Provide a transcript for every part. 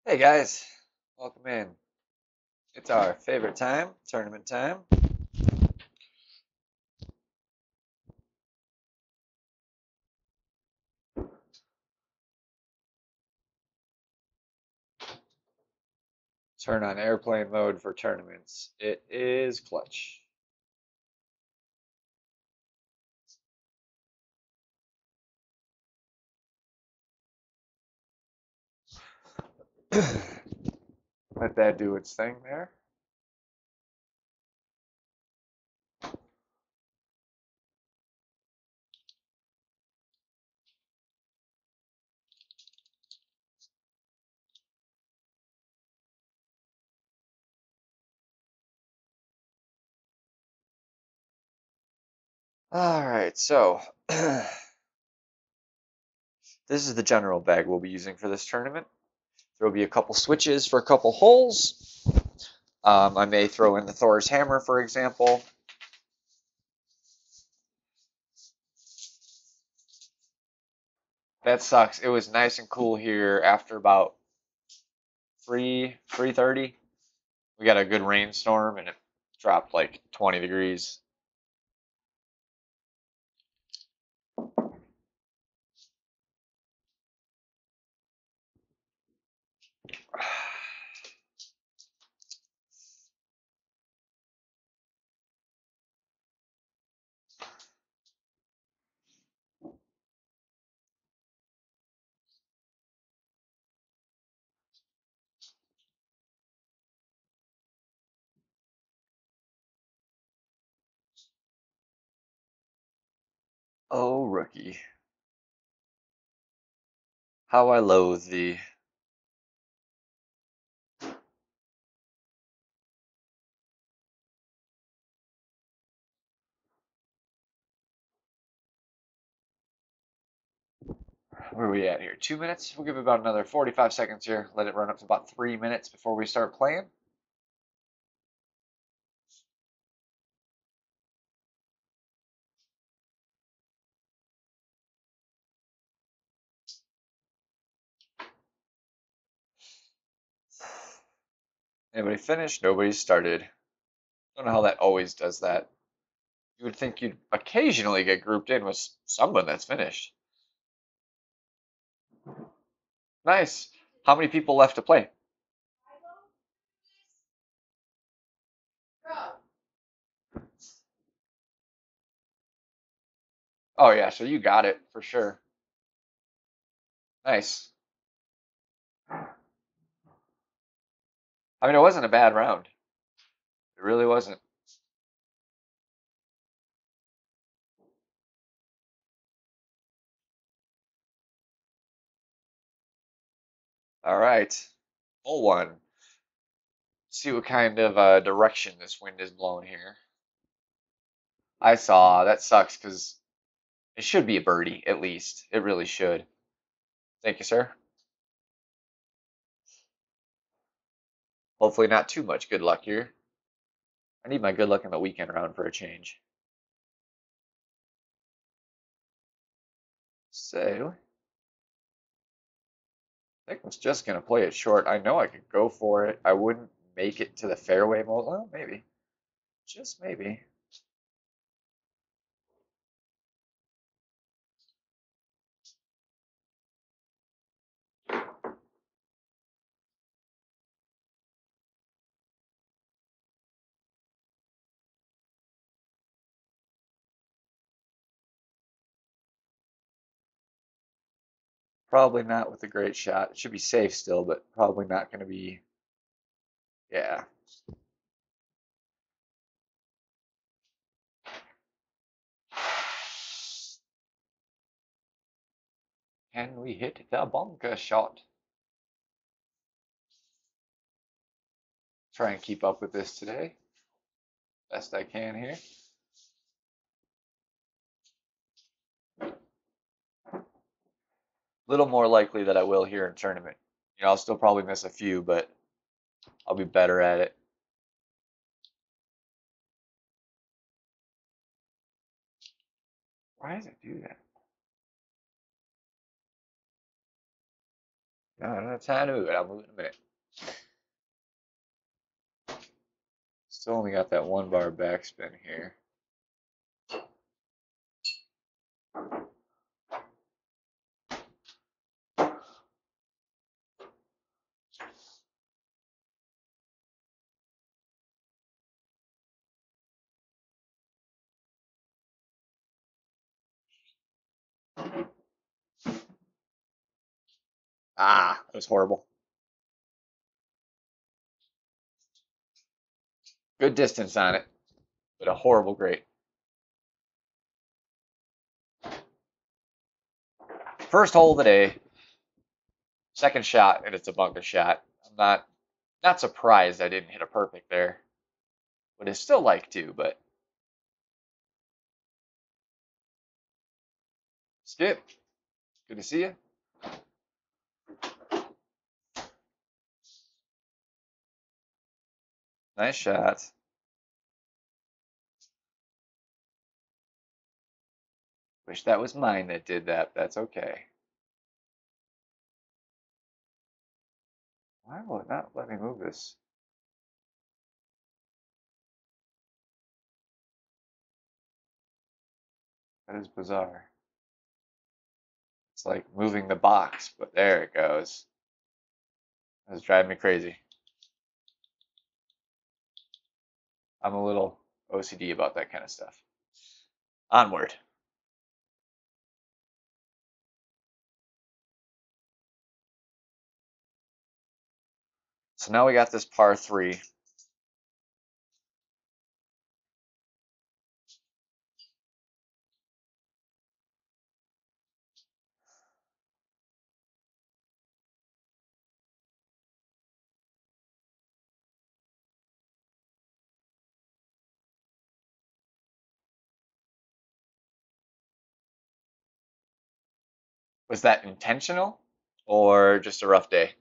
Hey guys, welcome in. It's our favorite time, tournament time. Turn on airplane mode for tournaments. It is clutch. Let that do its thing there. Alright, so this is the general bag we'll be using for this tournament. There will be a couple switches for a couple holes. I may throw in the Thor's hammer, for example. That sucks. It was nice and cool here after about 3:30. We got a good rainstorm and it dropped like 20 degrees. Oh, rookie. How I loathe thee. Where are we at here? 2 minutes? We'll give it about another 45 seconds here. Let it run up to about 3 minutes before we start playing. Anybody finished? Nobody started. Don't know how that always does that. You would think you'd occasionally get grouped in with someone that's finished. Nice. How many people left to play? Oh yeah, so you got it for sure. Nice. I mean, it wasn't a bad round. It really wasn't. All right. Full one. See what kind of direction this wind is blowing here. I saw. That sucks because it should be a birdie, at least. It really should. Thank you, sir. Hopefully not too much good luck here. I need my good luck in the weekend round for a change. So, I think I was just going to play it short. I know I could go for it. I wouldn't make it to the fairway. Well, maybe. Just maybe. Probably not with a great shot. It should be safe still, but probably not going to be. Yeah. Can we hit the bunker shot? Try and keep up with this today. Best I can here. Little more likely that I will here in tournament. I'll still probably miss a few, but I'll be better at it. Why does it do that? No, I don't have time to move it. I'll move it in a minute. Still only got that 1 bar backspin here. Ah, that was horrible. Good distance on it, but a horrible grate. First hole of the day. Second shot, and it's a bunker shot. I'm not surprised I didn't hit a perfect there. Would have still liked to, but Skip, good to see you. Nice shot. Wish that was mine that did that. That's okay. Why will it not let me move this? That is bizarre. It's like moving the box, but there it goes. That's driving me crazy. I'm a little OCD about that kind of stuff. Onward. So now we got this par 3. Was that intentional or just a rough day?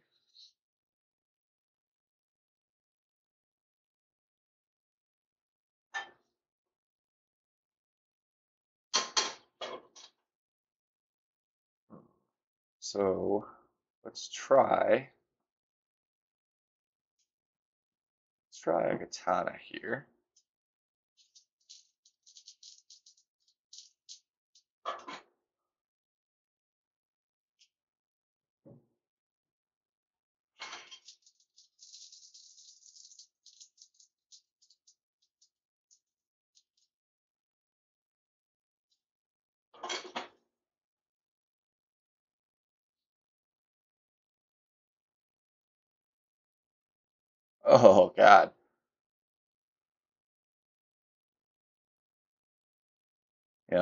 So let's try a katana here. Oh God.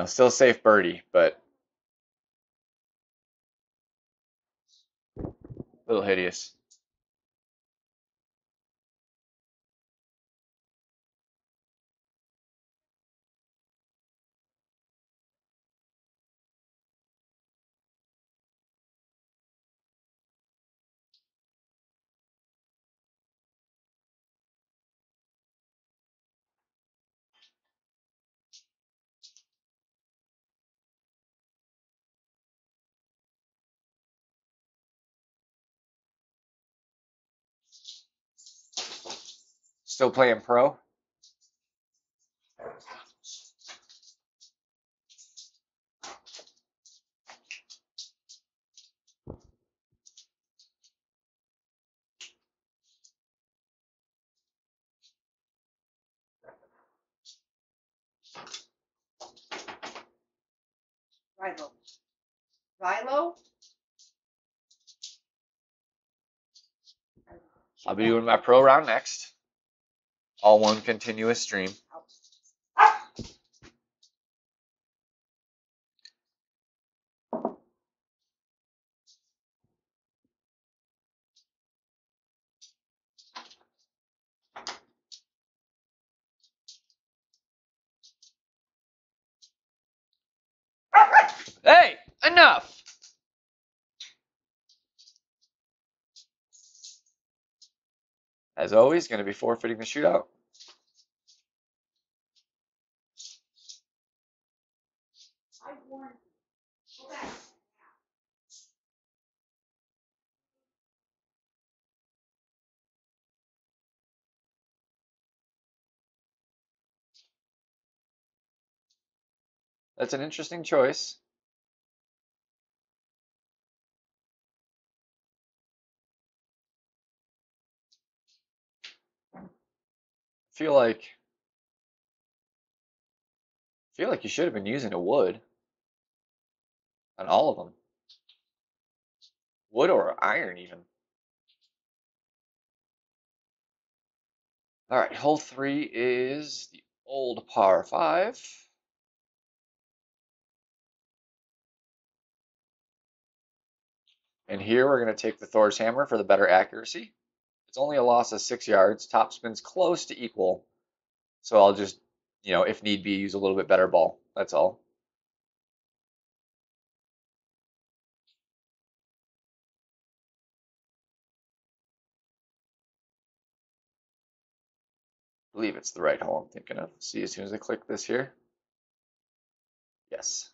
Still safe birdie, but a little hideous. Still playing pro? Rilo. Rilo? I'll be doing my pro round next. All one continuous stream. Hey, enough! As always, going to be forfeiting the shootout. I warned you. Go back. That's an interesting choice. Feel like feel like you should have been using a wood on all of them. Wood or iron even. All right, hole 3 is the old par 5. And here we're going to take the Thor's hammer for the better accuracy. It's only a loss of 6 yards. Top spin's close to equal. So I'll just, if need be, use a little bit better ball. That's all. I believe it's the right hole I'm thinking of. See as soon as I click this here. Yes.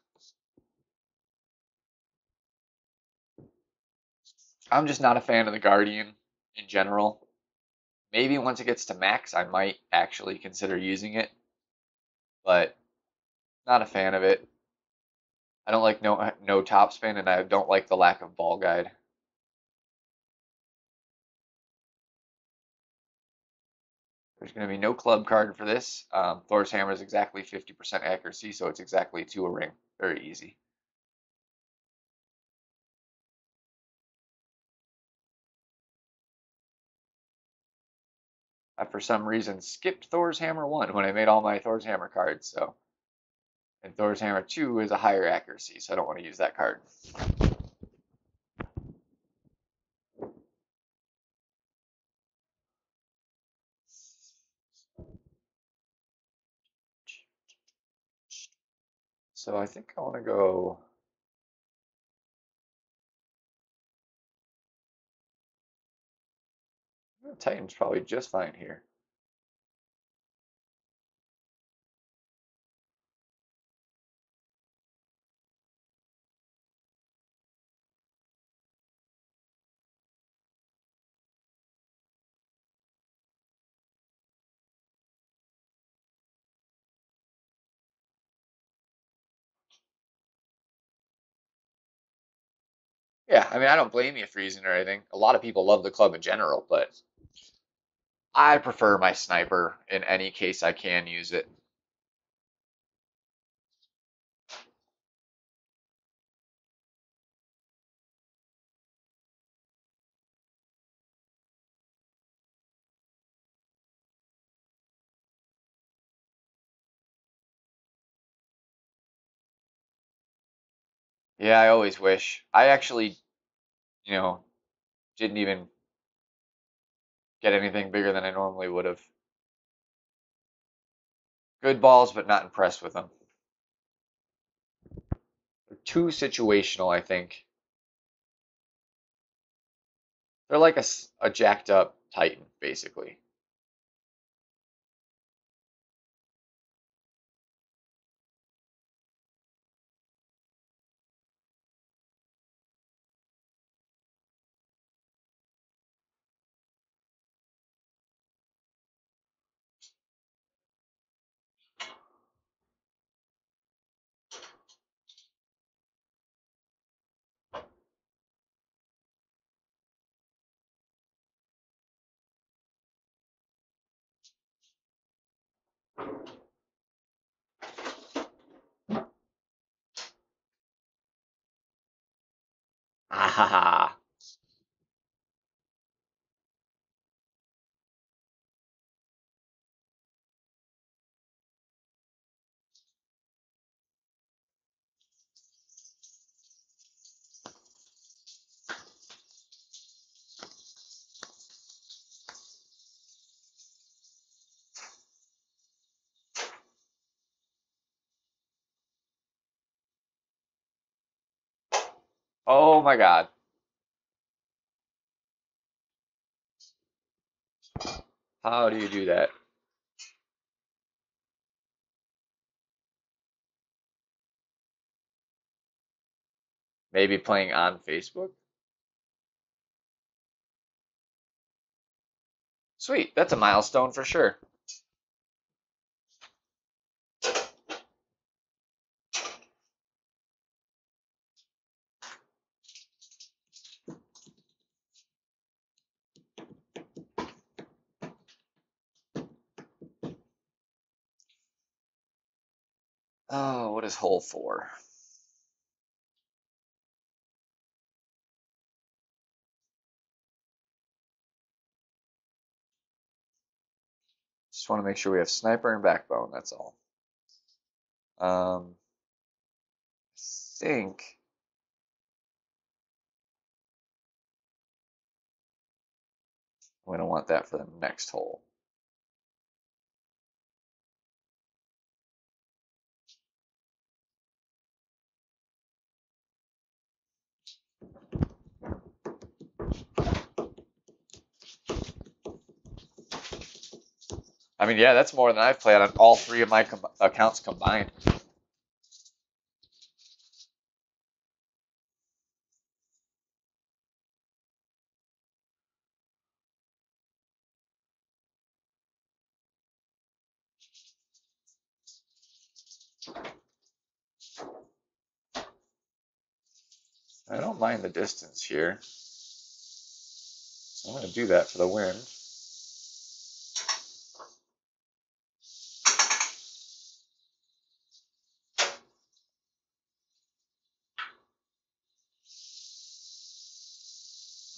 I'm just not a fan of the Guardian in general. Maybe once it gets to max, I might actually consider using it, but not a fan of it. I don't like no topspin, and I don't like the lack of ball guide. There's going to be no club card for this. Thor's hammer is exactly 50% accuracy, so it's exactly to a ring. Very easy. I, for some reason, skipped Thor's hammer 1 when I made all my Thor's hammer cards, so. And Thor's hammer 2 is a higher accuracy, so I don't want to use that card. So I think I want to go. Titan's probably just fine here. Yeah, I mean, I don't blame you for using it or anything. A lot of people love the club in general, but I prefer my sniper in any case I can use it. Yeah, I always wish. I actually, you know, didn't even get anything bigger than I normally would have. Good balls, but not impressed with them. They're too situational, I think. They're like a jacked up Titan, basically. Ah ha ha. Oh my God. How do you do that? Maybe playing on Facebook? Sweet, that's a milestone for sure. Oh, what is hole 4? Just want to make sure we have sniper and backbone, that's all. I think we don't want that for the next hole. I mean, yeah, that's more than I've played on all 3 of my accounts combined. I don't mind the distance here. I'm going to do that for the wind.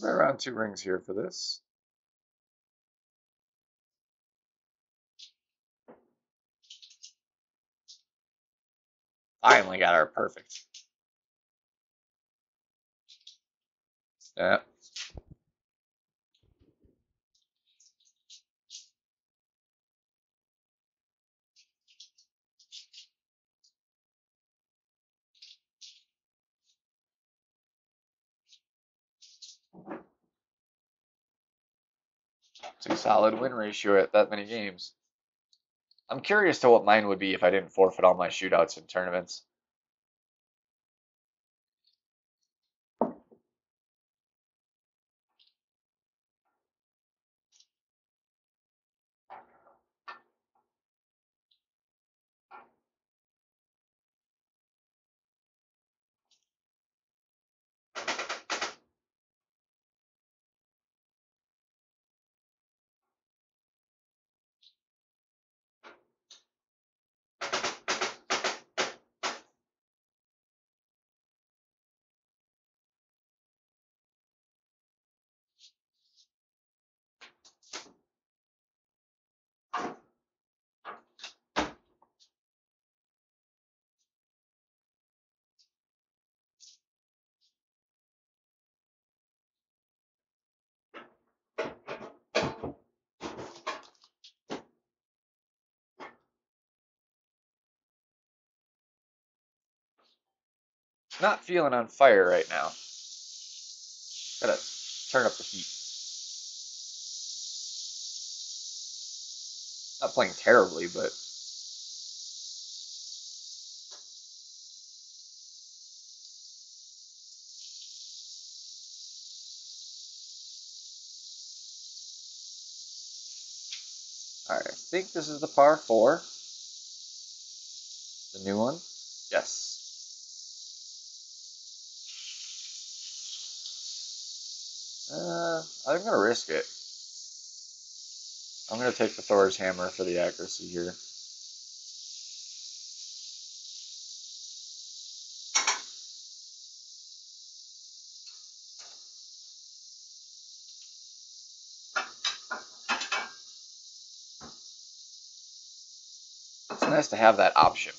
Right around 2 rings here for this. Finally got our perfect. Yeah. It's a solid win ratio at that many games. I'm curious to what mine would be if I didn't forfeit all my shootouts in tournaments. Not feeling on fire right now. Gotta turn up the heat. Not playing terribly, but alright, I think this is the par 4. The new one? Yes. I'm gonna risk it. I'm gonna take the Thor's hammer for the accuracy here. It's nice to have that option.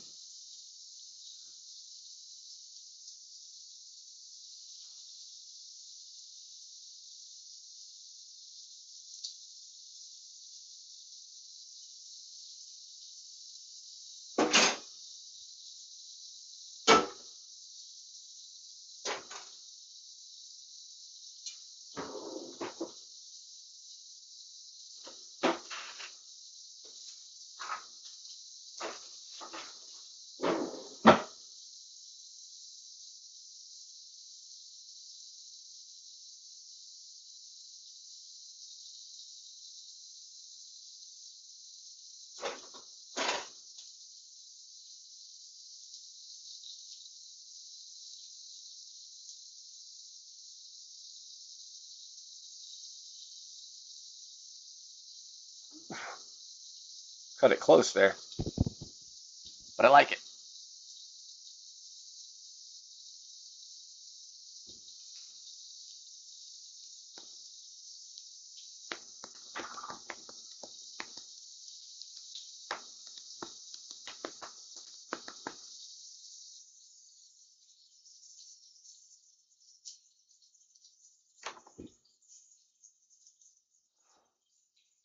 Cut it close there. But I like it.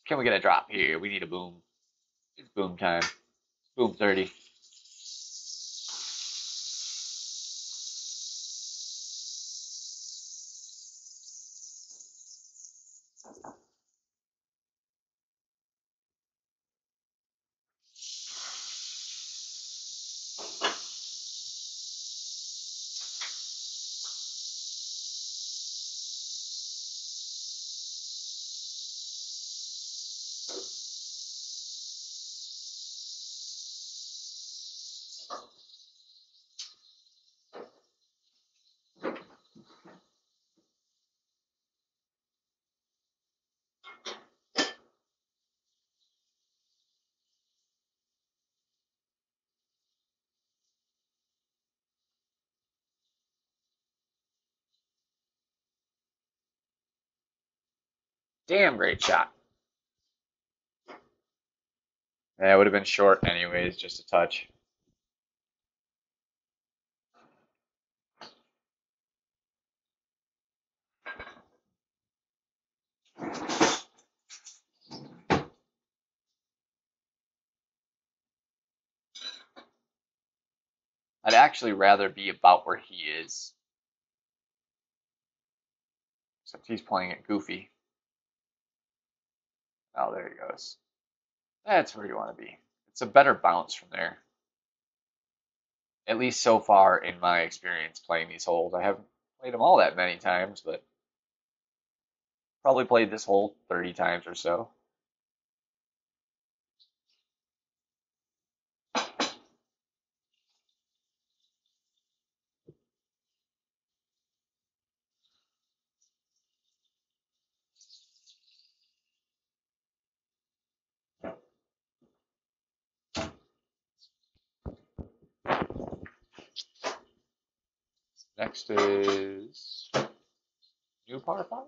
Can we get a drop here? We need a boom. It's boom time. Boom 30. Damn great shot. Yeah, it would have been short anyways, just a touch. I'd actually rather be about where he is. Except he's playing it goofy. Oh, there he goes. That's where you want to be. It's a better bounce from there. At least so far in my experience playing these holes. I haven't played them all that many times, but probably played this hole 30 times or so. Next is new par 5.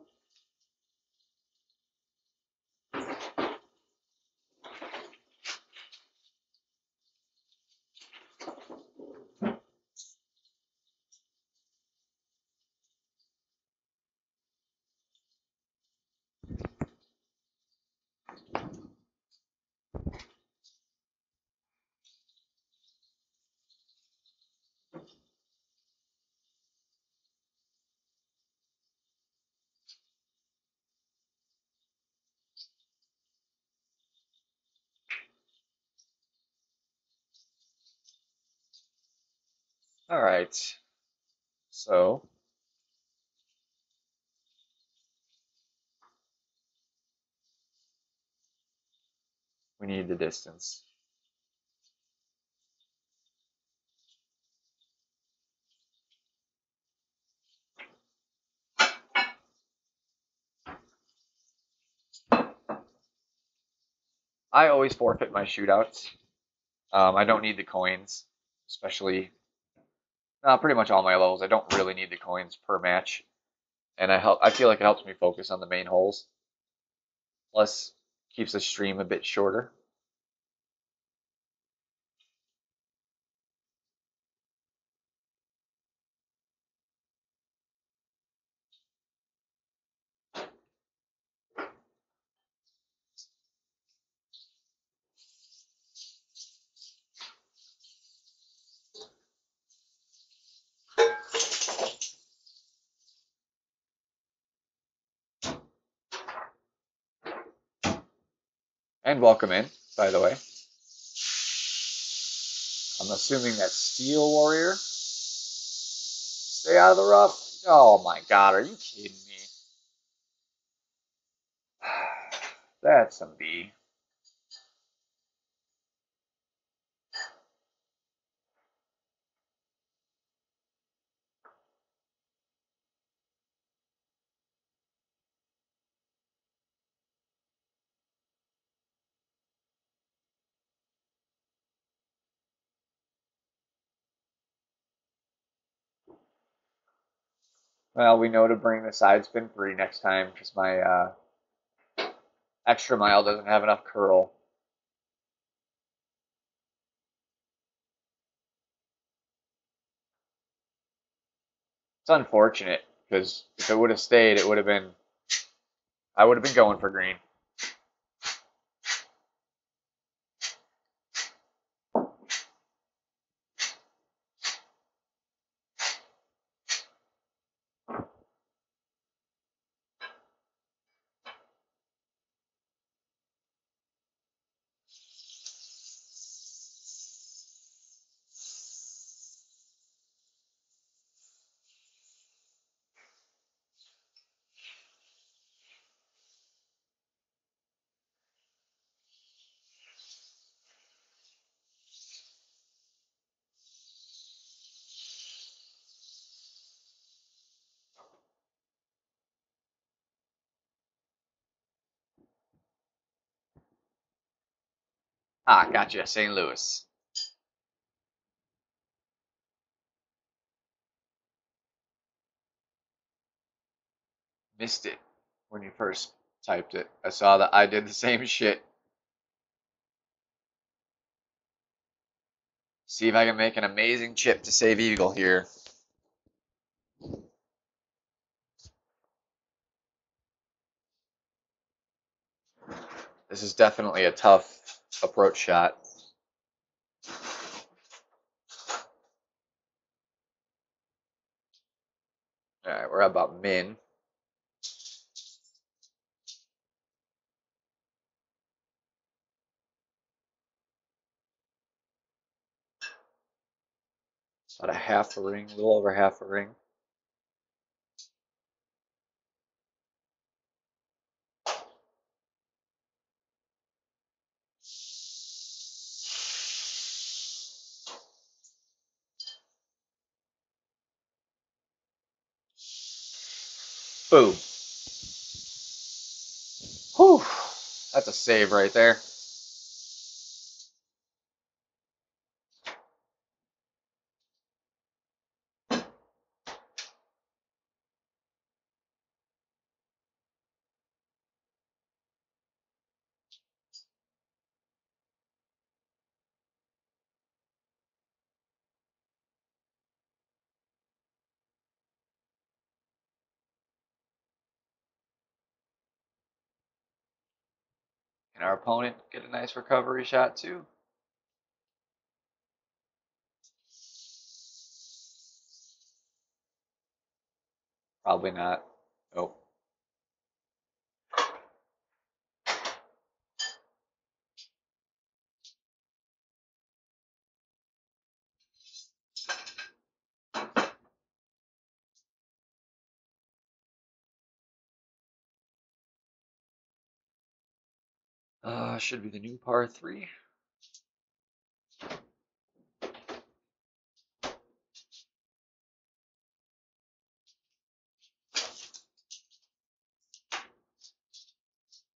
All right. So we need the distance. I always forfeit my shootouts. I don't need the coins, especially pretty much all my levels. I don't really need the coins per match, and I feel like it helps me focus on the main holes. Plus, keeps the stream a bit shorter. And welcome in, by the way. I'm assuming that's Steel Warrior. Stay out of the rough. Oh my god, are you kidding me? That's some B. Well, we know to bring the side spin 3 next time because my extra mile doesn't have enough curl. It's unfortunate because if it would have stayed, it would have been I would have been going for green. Ah, gotcha. St. Louis. Missed it when you first typed it. I saw that I did the same shit. See if I can make an amazing chip to save Eagle here. This is definitely a tough approach shot. All right, we're about min. About a half a ring, a little over half a ring. Boom. Whew. That's a save right there. Can our opponent get a nice recovery shot too? Probably not. Oh. Should be the new par 3.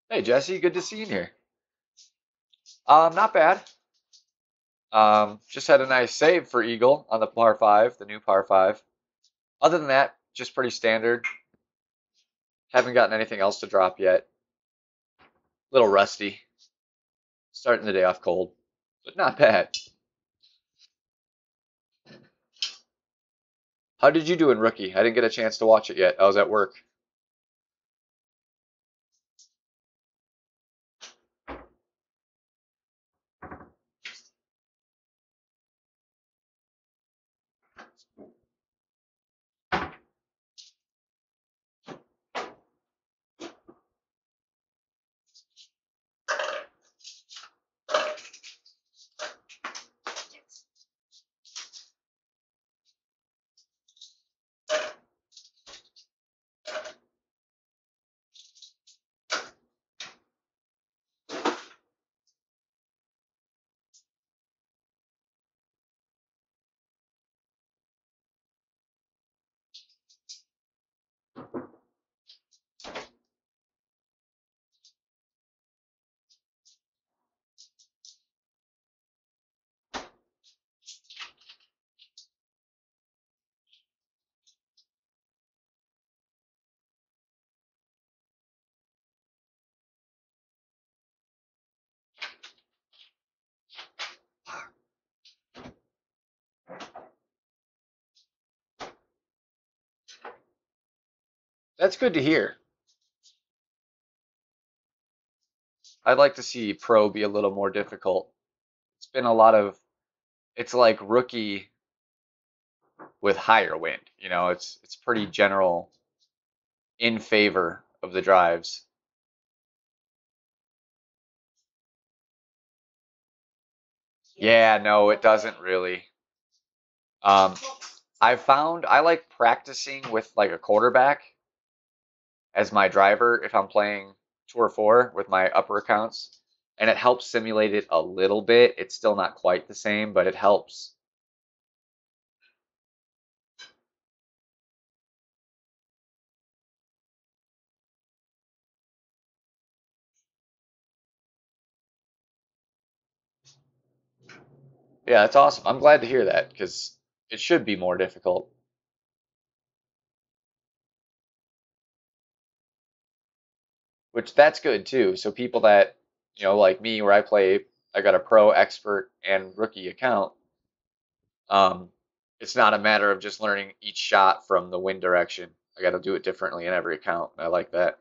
Hey Jesse, good to see you here. Not bad. Just had a nice save for Eagle on the par 5, the new par 5. Other than that, just pretty standard. Haven't gotten anything else to drop yet. Little rusty. Starting the day off cold, but not bad. How did you do in rookie? I didn't get a chance to watch it yet. I was at work. That's good to hear. I'd like to see pro be a little more difficult. It's been a lot of, it's like rookie with higher wind. You know, it's pretty general in favor of the drives. Yeah, no, it doesn't really. Um, I found I like practicing with like a quarterback as my driver if I'm playing Tour 4 with my upper accounts, and it helps simulate it a little bit. It's still not quite the same, but it helps. Yeah, that's awesome. I'm glad to hear that because it should be more difficult. Which that's good too. So people that, like me, where I got a pro, expert, and rookie account. Um, it's not a matter of just learning each shot from the wind direction. I got to do it differently in every account. I like that.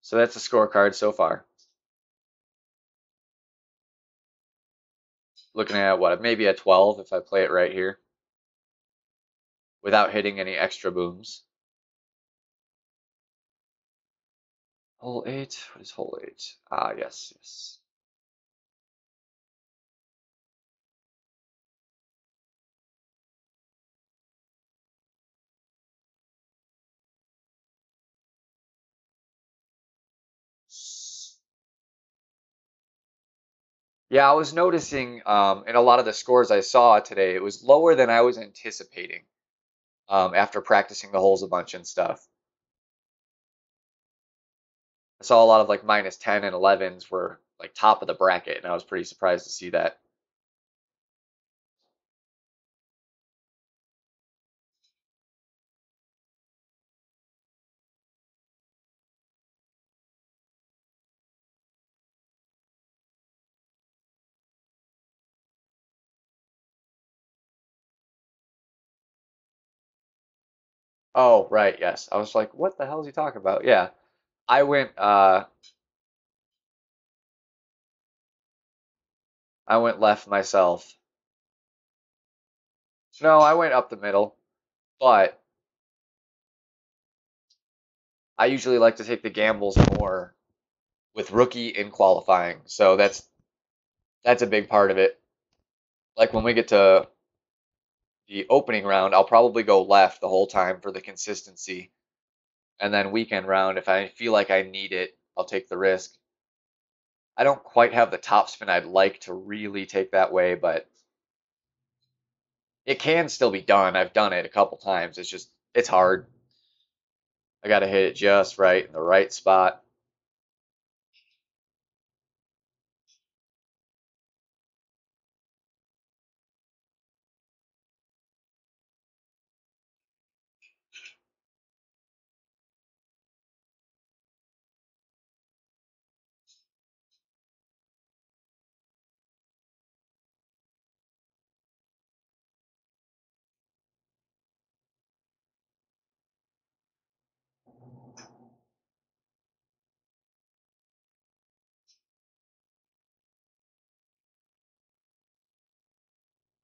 So that's the scorecard so far. Looking at what, maybe a 12 if I play it right here without hitting any extra booms. Hole 8. What is hole 8? Ah, yes, yes. Yeah, I was noticing in a lot of the scores I saw today, it was lower than I was anticipating after practicing the holes a bunch and stuff. I saw a lot of like minus 10 and 11s were like top of the bracket, and I was pretty surprised to see that. Oh, right, yes. I was like, what the hell is he talking about? Yeah. I went I went left myself. No, I went up the middle, but I usually like to take the gambles more with rookie in qualifying. So that's a big part of it. Like when we get to the opening round, I'll probably go left the whole time for the consistency. And then weekend round, if I feel like I need it, I'll take the risk. I don't quite have the top spin I'd like to really take that way, but it can still be done. I've done it a couple times. It's hard. I got to hit it just right in the right spot.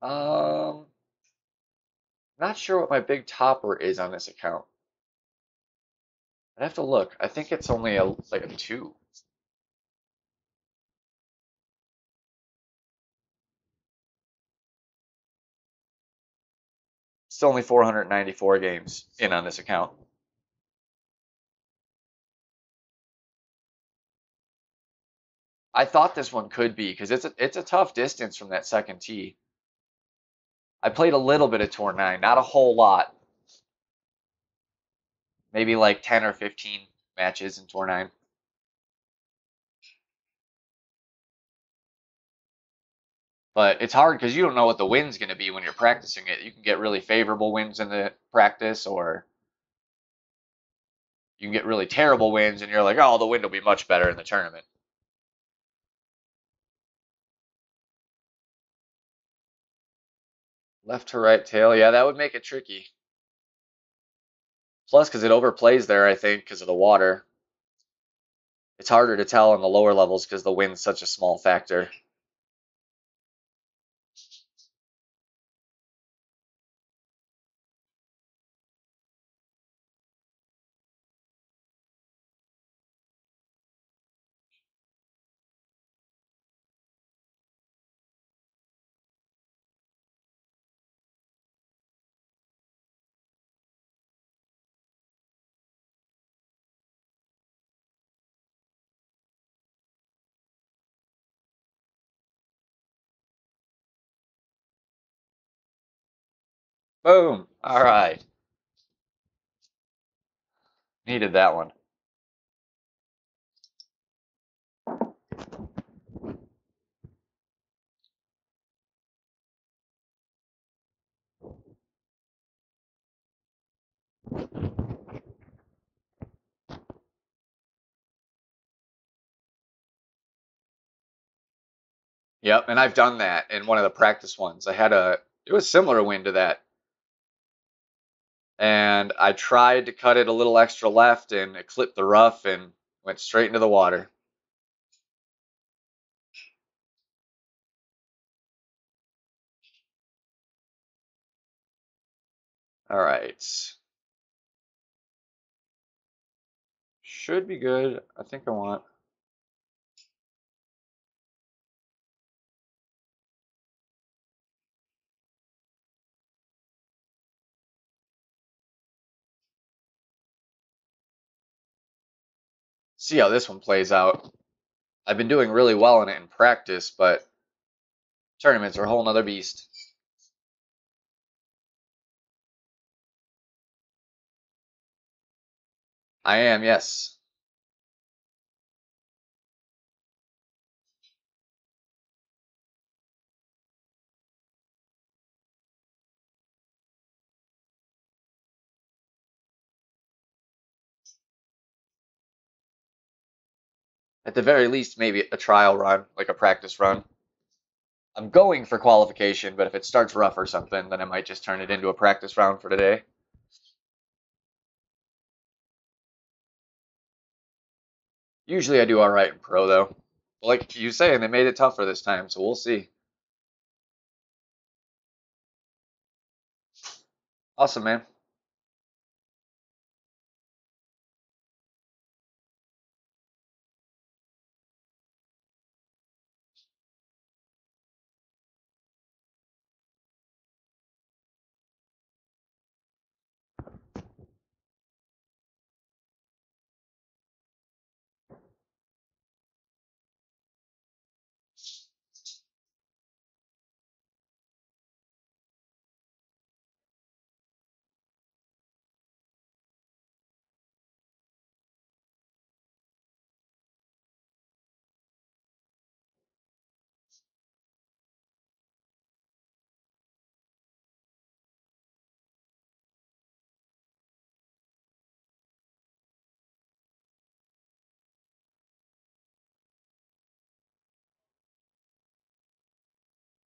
Um, Not sure what my big topper is on this account. I'd have to look. I think it's only like a 2. It's only 494 games in on this account. I thought this one could be because it's a tough distance from that second tee. I played a little bit of Tour 9, not a whole lot. Maybe like 10 or 15 matches in Tour 9. But it's hard because you don't know what the wind's going to be when you're practicing it. You can get really favorable winds in the practice, or you can get really terrible winds, and you're like, oh, the wind will be much better in the tournament. Left to right tail, yeah, that would make it tricky. Plus, because it overplays there, I think, because of the water. It's harder to tell on the lower levels because the wind's such a small factor. Boom. All right. Needed that one. Yep, and I've done that in one of the practice ones. It was similar wind to that. And I tried to cut it a little extra left and it clipped the rough and went straight into the water. All right. Should be good. I think I want. See how this one plays out. I've been doing really well in it in practice, but tournaments are a whole nother beast. I am, yes. At the very least, maybe a trial run, like a practice run. I'm going for qualification, but if it starts rough or something, then I might just turn it into a practice round for today. Usually I do all right in pro, though. Like you saying, they made it tougher this time, so we'll see. Awesome, man.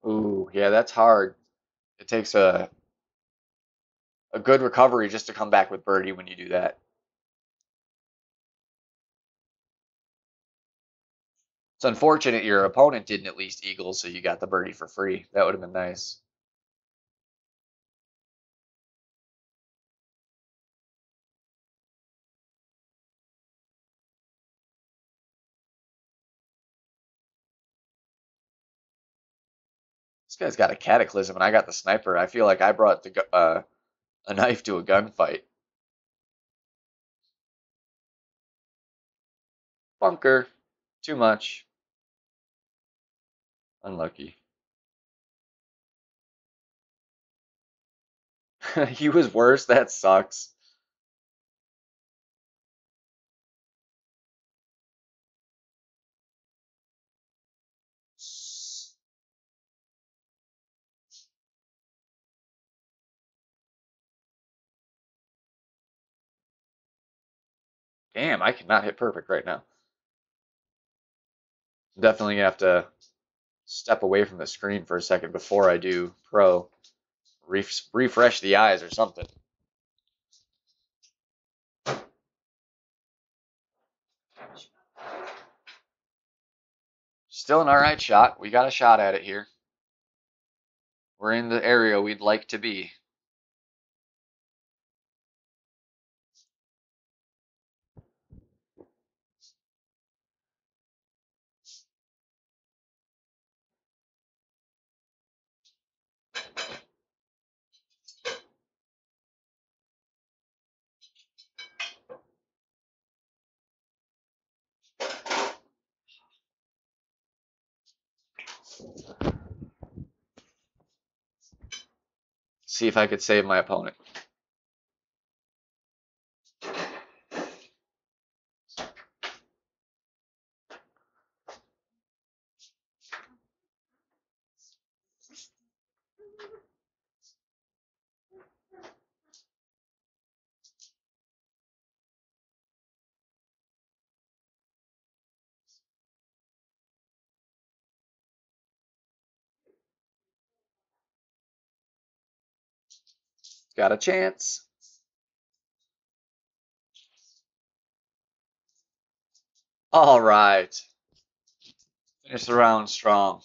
Ooh, yeah, that's hard. It takes a good recovery just to come back with birdie when you do that. It's unfortunate your opponent didn't at least eagle, so you got the birdie for free. That would have been nice. This guy's got a cataclysm, and I got the sniper. I feel like I brought a knife to a gunfight. Bunker. Too much. Unlucky. He was worse. That sucks. Damn, I cannot hit perfect right now. Definitely have to step away from the screen for a second before I do pro. Refresh the eyes or something. Still an alright shot. We got a shot at it here. We're in the area we'd like to be. See if I could save my opponent. Got a chance. All right. Finish the round strong.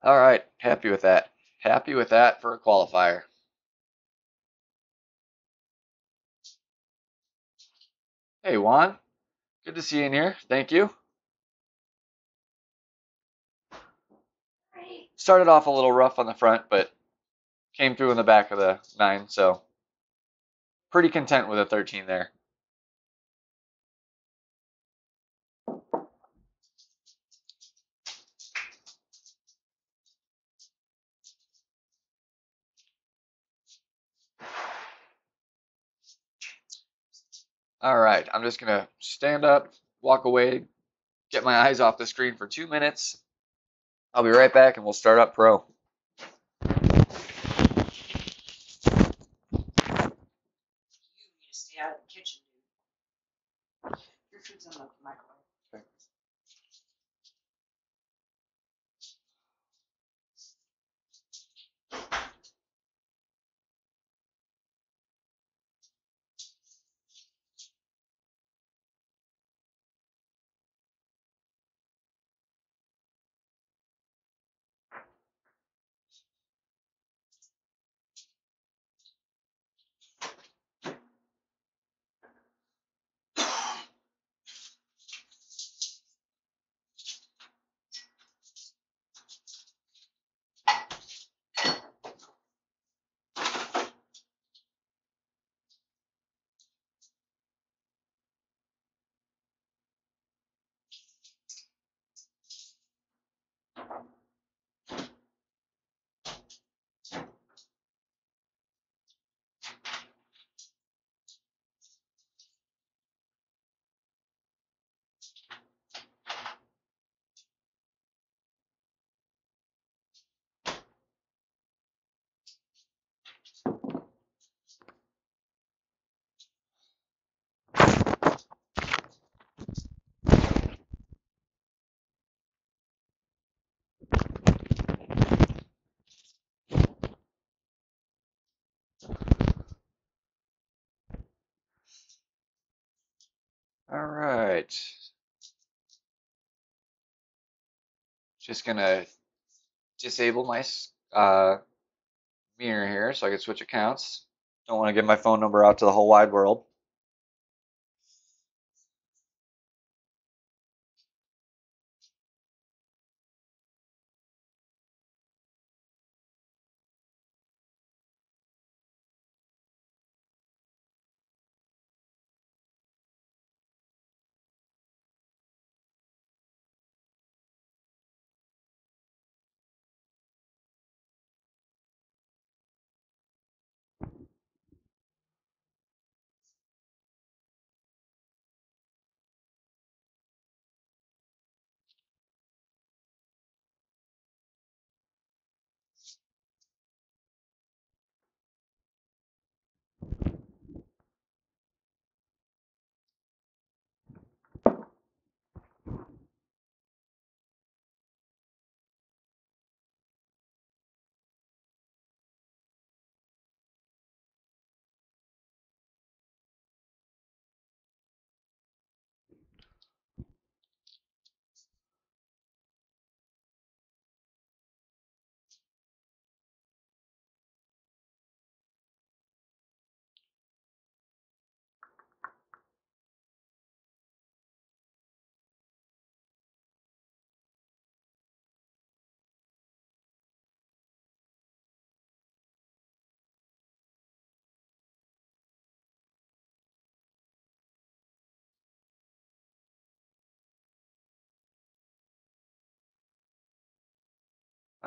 All right. Happy with that. Happy with that for a qualifier. Hey, Juan. Good to see you in here. Thank you. Started off a little rough on the front, but came through in the back of the 9, so pretty content with a 13 there. All right, I'm just gonna stand up, walk away, get my eyes off the screen for 2 minutes. I'll be right back and we'll start up pro. You need to stay out of the kitchen, dude. Your food's in the microwave. Okay. All right. Just gonna disable my mirror here so I can switch accounts. Don't want to give my phone number out to the whole wide world.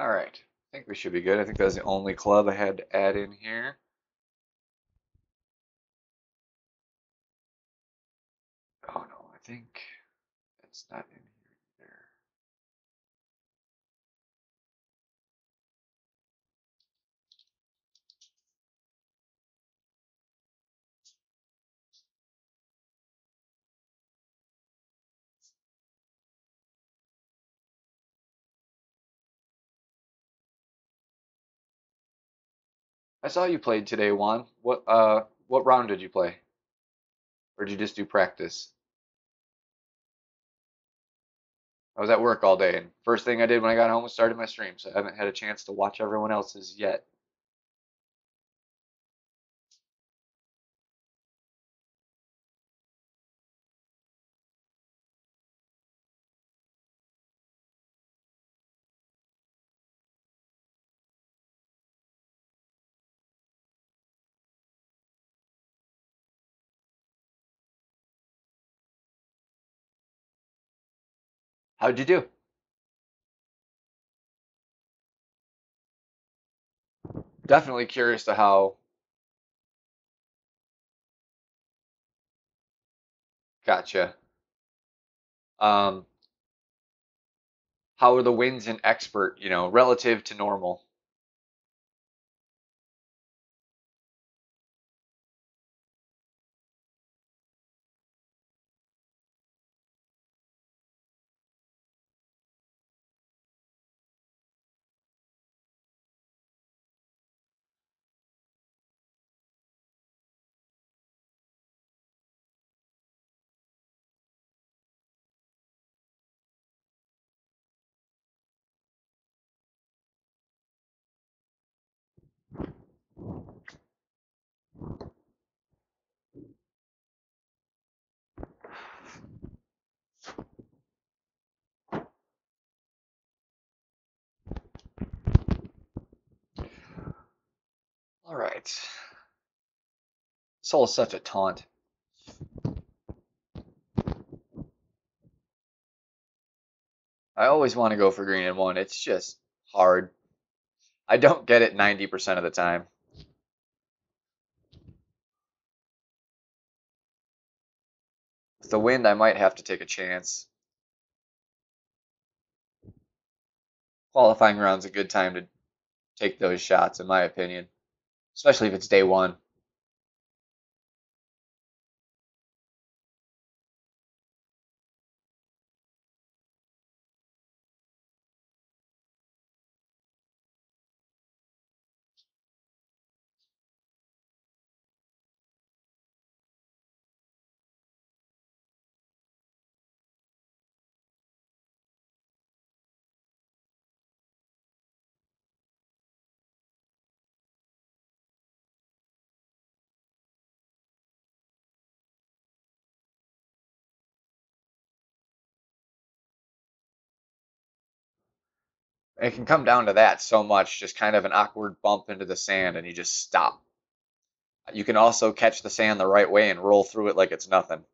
All right. I think we should be good. I think that was the only club I had to add in here. Oh no, I think that's not in here either. I saw you played today, Juan. What round did you play? Or did you just do practice? I was at work all day, and first thing I did when I got home was started my stream, so I haven't had a chance to watch everyone else's yet. How'd you do? Definitely curious to how. Gotcha. Um, how are the wins in expert, relative to normal? All right. Soul is such a taunt. I always want to go for green and one. It's just hard. I don't get it 90% of the time. With the wind, I might have to take a chance. Qualifying round's a good time to take those shots, in my opinion, especially if it's day one. It can come down to that so much, just kind of an awkward bump into the sand and you just stop. You can also catch the sand the right way and roll through it like it's nothing.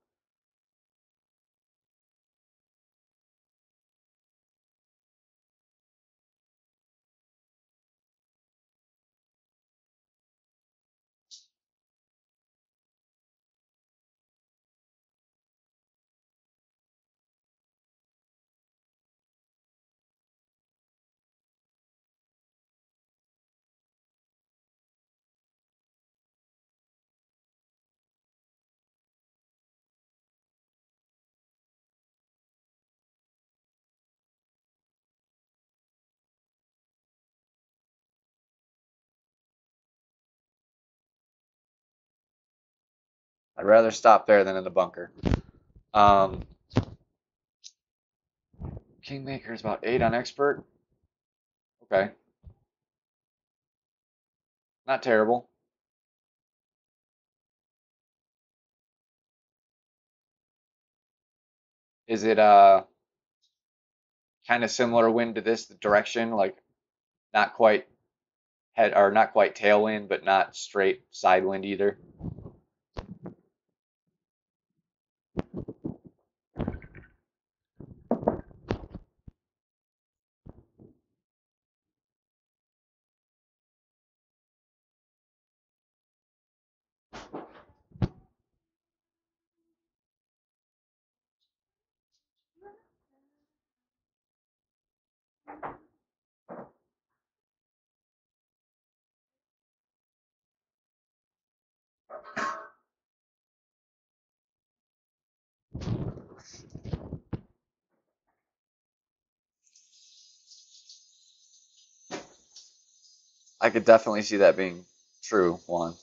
I'd rather stop there than in the bunker. Um, Kingmaker is about 8 on expert. Okay. Not terrible. Is it kind of similar wind to this direction? Like not quite head or not quite tailwind, but not straight side wind either. I could definitely see that being true, Juan.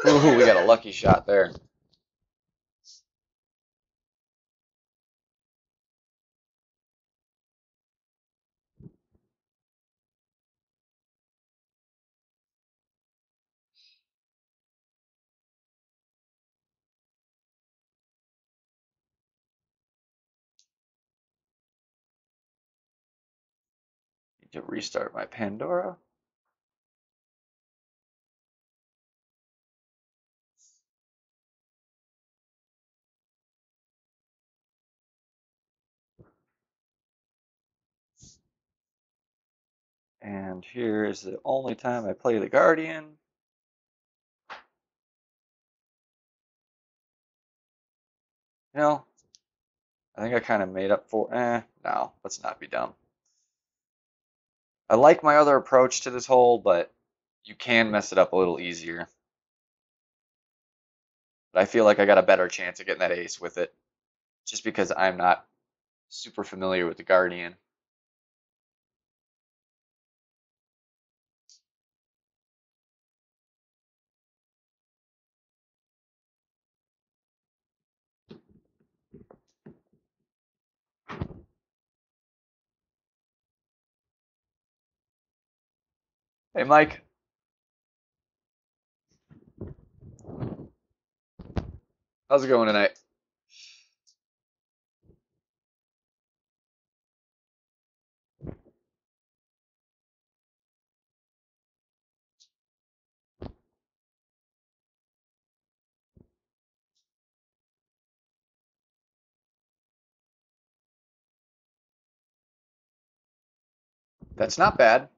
Ooh, we got a lucky shot there. Need to restart my Pandora. And here is the only time I play the Guardian. You know, I think I kind of made up for, no, let's not be dumb. I like my other approach to this hole, but you can mess it up a little easier. But I feel like I got a better chance of getting that ace with it, just because I'm not super familiar with the Guardian. Hey, Mike. How's it going tonight? That's not bad.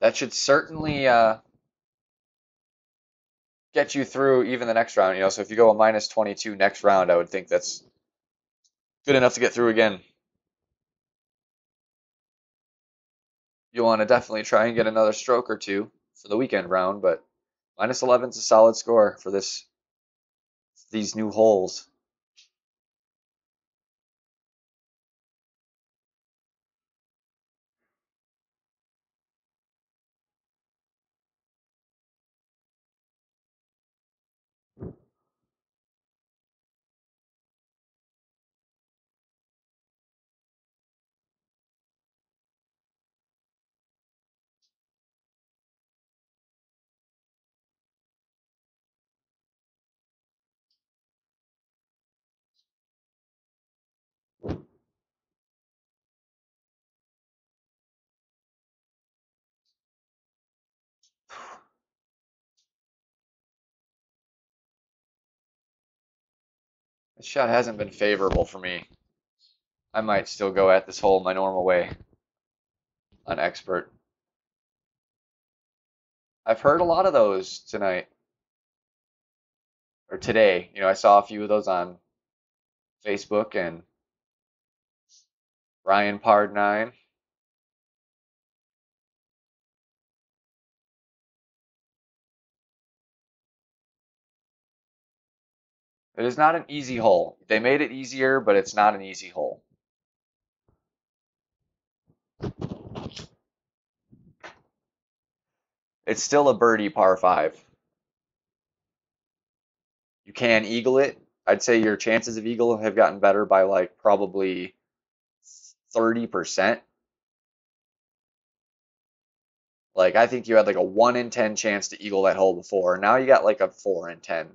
That should certainly get you through even the next round. So if you go a minus 22 next round, I would think that's good enough to get through again. You'll want to definitely try and get another stroke or two for the weekend round, but minus 11 is a solid score for these new holes. This shot hasn't been favorable for me. I might still go at this hole my normal way on expert. I've heard a lot of those tonight or today. I saw a few of those on Facebook and Ryan Pard 9. It is not an easy hole. They made it easier, but it's not an easy hole. It's still a birdie par 5. You can eagle it. I'd say your chances of eagle have gotten better by like probably 30%. Like I think you had like a 1 in 10 chance to eagle that hole before. Now you got like a 4 in 10.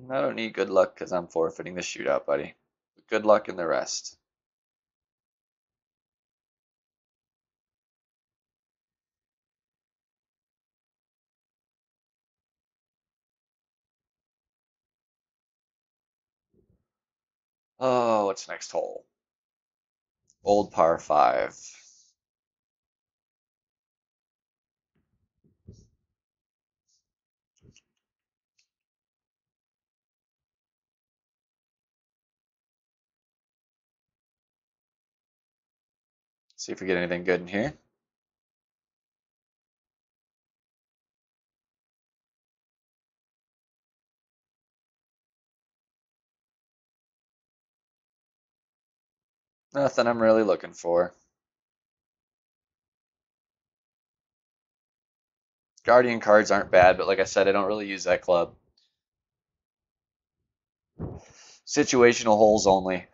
I don't need good luck because I'm forfeiting the shootout, buddy. But good luck in the rest. Oh, what's next hole? Old par 5. See if we get anything good in here. Nothing I'm really looking for. Guardian cards aren't bad, but like I said, I don't really use that club. Situational holes only.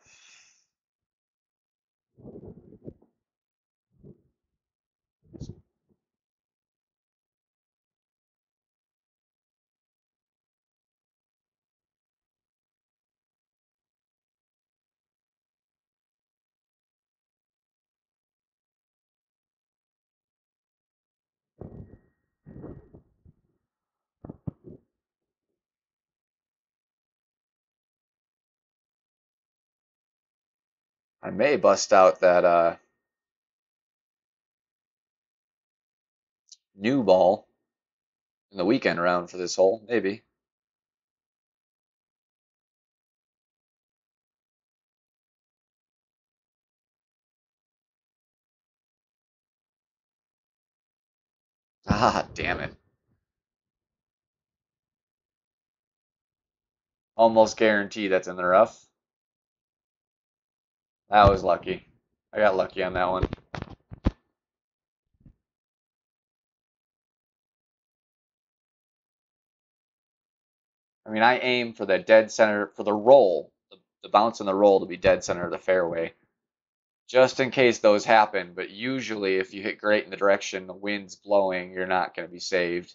I may bust out that new ball in the weekend round for this hole, maybe. Ah, damn it. Almost guarantee that's in the rough. That was lucky. I got lucky on that one. I mean, I aim for the dead center, for the roll, the bounce and the roll to be dead center of the fairway, just in case those happen. But usually, if you hit great in the direction the wind's blowing, you're not going to be saved.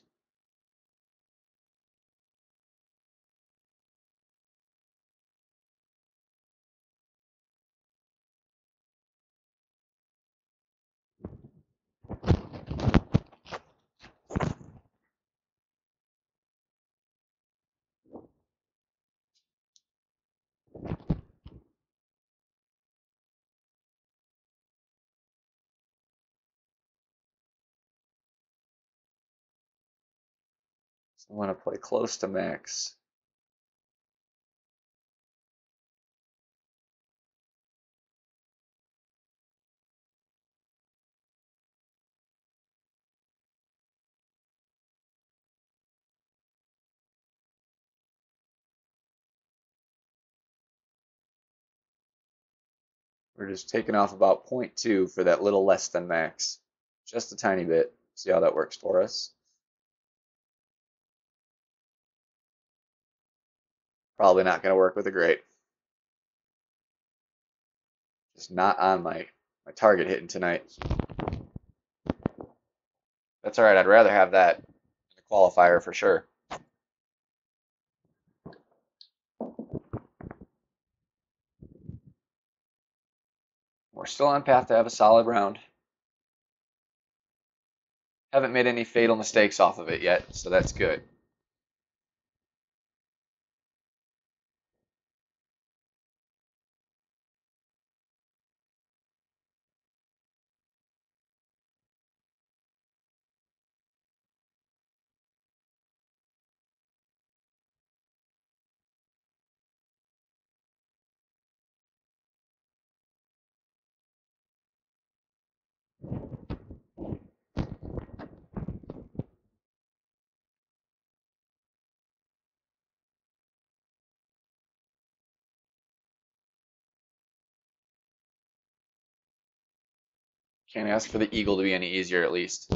So I want to play close to max. We're just taking off about 0.2 for that little less than max. Just a tiny bit. See how that works for us. Probably not going to work with a great. Just not on my target hitting tonight. That's all right. I'd rather have that in the qualifier for sure. We're still on path to have a solid round. Haven't made any fatal mistakes off of it yet, so that's good. Can't ask for the eagle to be any easier at least.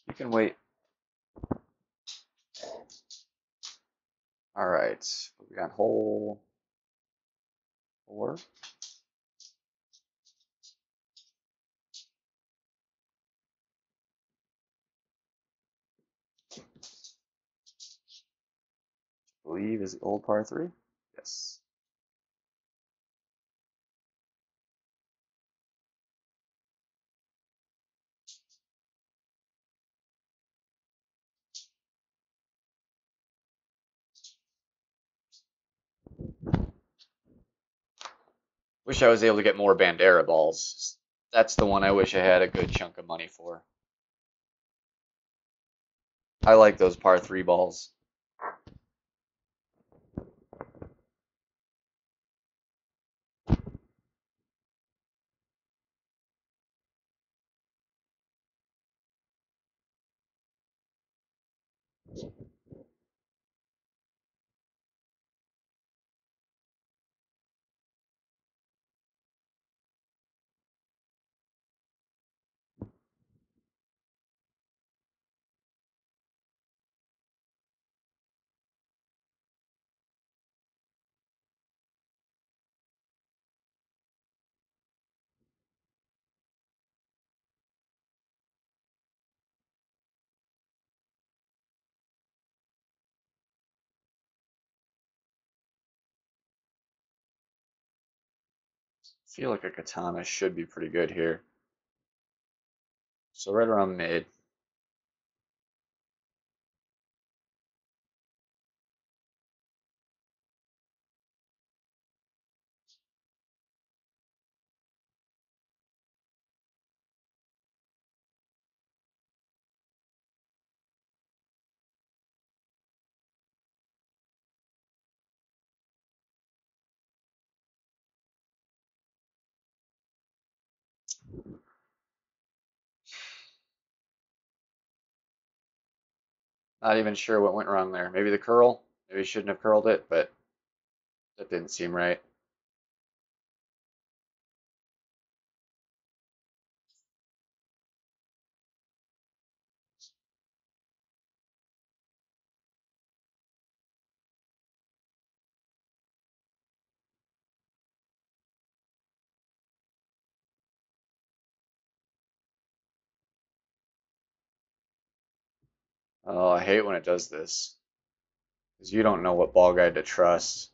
You can wait. All right, we got hole 4. I believe is the old par 3. Yes. Wish I was able to get more Bandera balls. That's the one I wish I had a good chunk of money for. I like those par 3 balls. I feel like a katana should be pretty good here. So right around mid. Not even sure what went wrong there. Maybe the curl. Maybe shouldn't have curled it, but that didn't seem right. Oh, I hate when it does this. Because you don't know what ball guide to trust.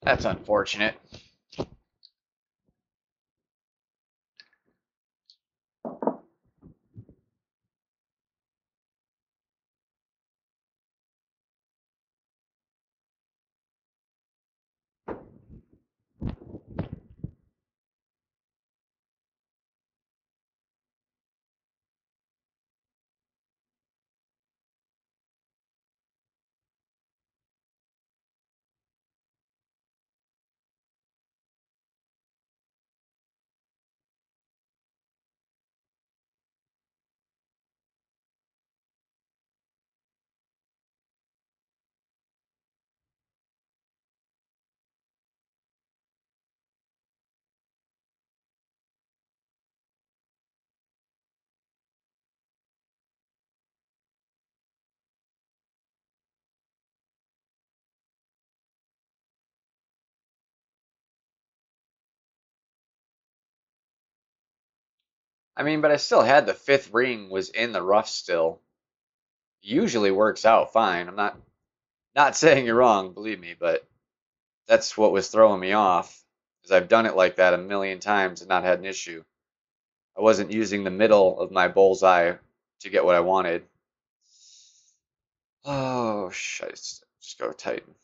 That's unfortunate. I mean, but I still had the 5th ring was in the rough still. Usually works out fine. I'm not saying you're wrong, believe me, but that's what was throwing me off. Because I've done it like that a million times and not had an issue. I wasn't using the middle of my bullseye to get what I wanted. Oh, shit. Just go Titan.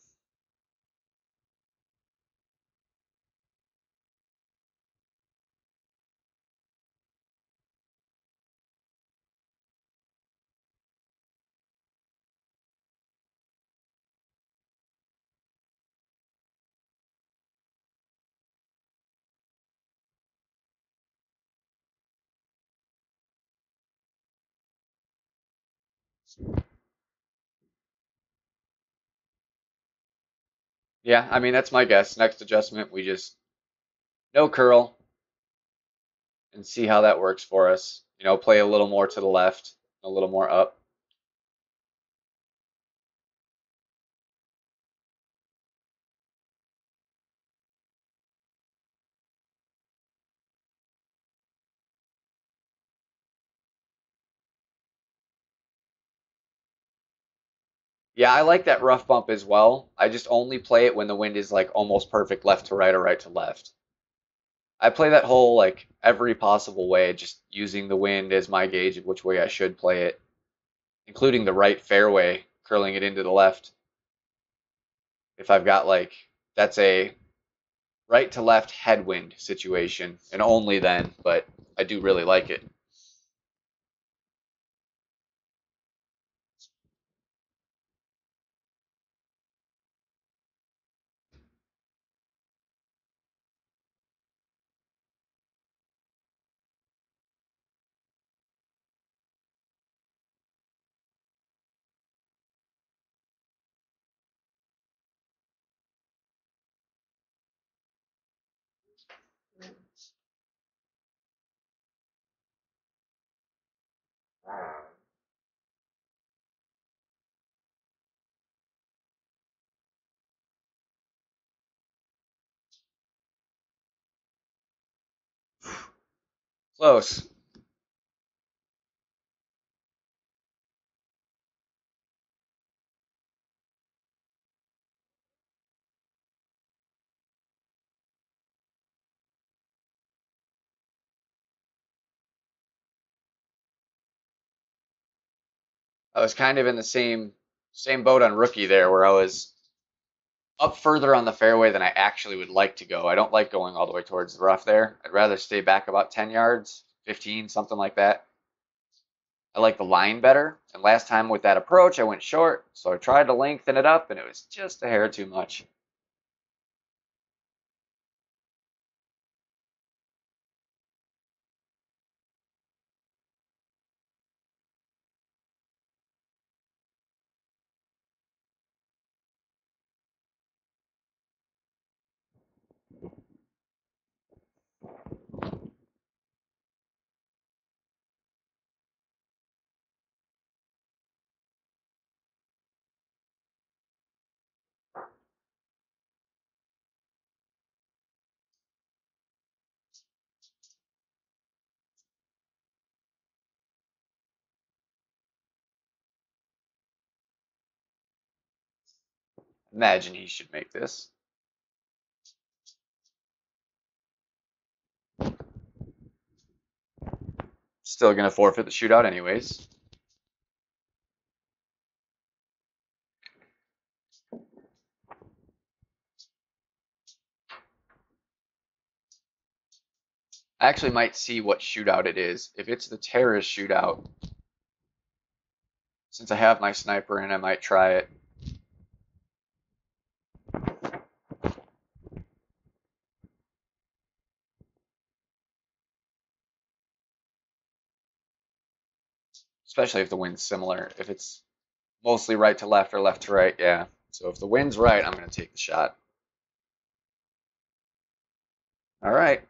Yeah, I mean, that's my guess. Next adjustment, we just no curl and see how that works for us. You know, play a little more to the left, a little more up. Yeah, I like that rough bump as well. I just only play it when the wind is like almost perfect left to right or right to left. I play that whole like every possible way, just using the wind as my gauge of which way I should play it, including the right fairway, curling it into the left. If I've got like that's a right to left headwind situation, and only then, but I do really like it. Close. I was kind of in the same boat on rookie there, where I was up further on the fairway than I actually would like to go. I don't like going all the way towards the rough there. I'd rather stay back about 10 yards, 15, something like that. I like the line better. And last time with that approach, I went short, so I tried to lengthen it up, and it was just a hair too much. Imagine he should make this. Still gonna forfeit the shootout anyways. I actually might see what shootout it is. If it's the terrorist shootout, since I have my sniper in, I might try it. Especially if the wind's similar. If it's mostly right to left or left to right, yeah. So if the wind's right, I'm going to take the shot. All right.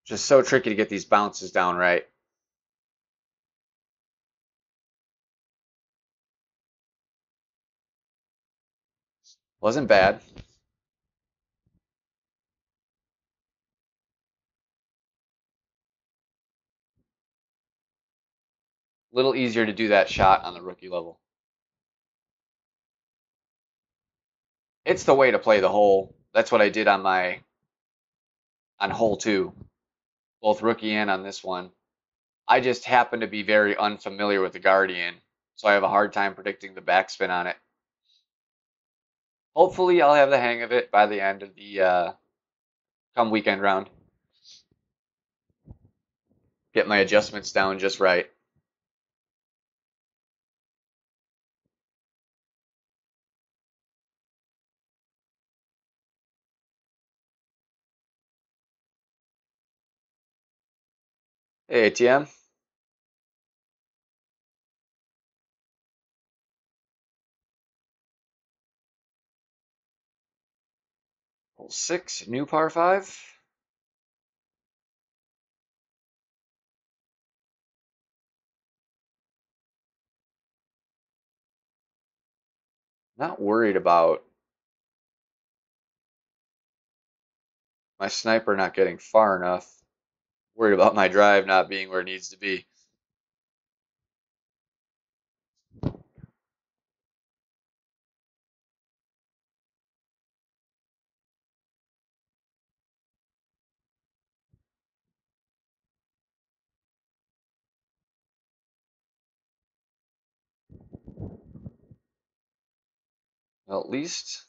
Just so tricky to get these bounces down right. Wasn't bad. Little easier to do that shot on the rookie level. It's the way to play the hole. That's what I did on hole 2, both rookie and on this one. I just happen to be very unfamiliar with the Guardian, so I have a hard time predicting the backspin on it. Hopefully I'll have the hang of it by the end of the come weekend round. Get my adjustments down just right. Hey, ATM. Hole 6, new par 5. Not worried about my sniper not getting far enough. Worried about my drive not being where it needs to be. Well, at least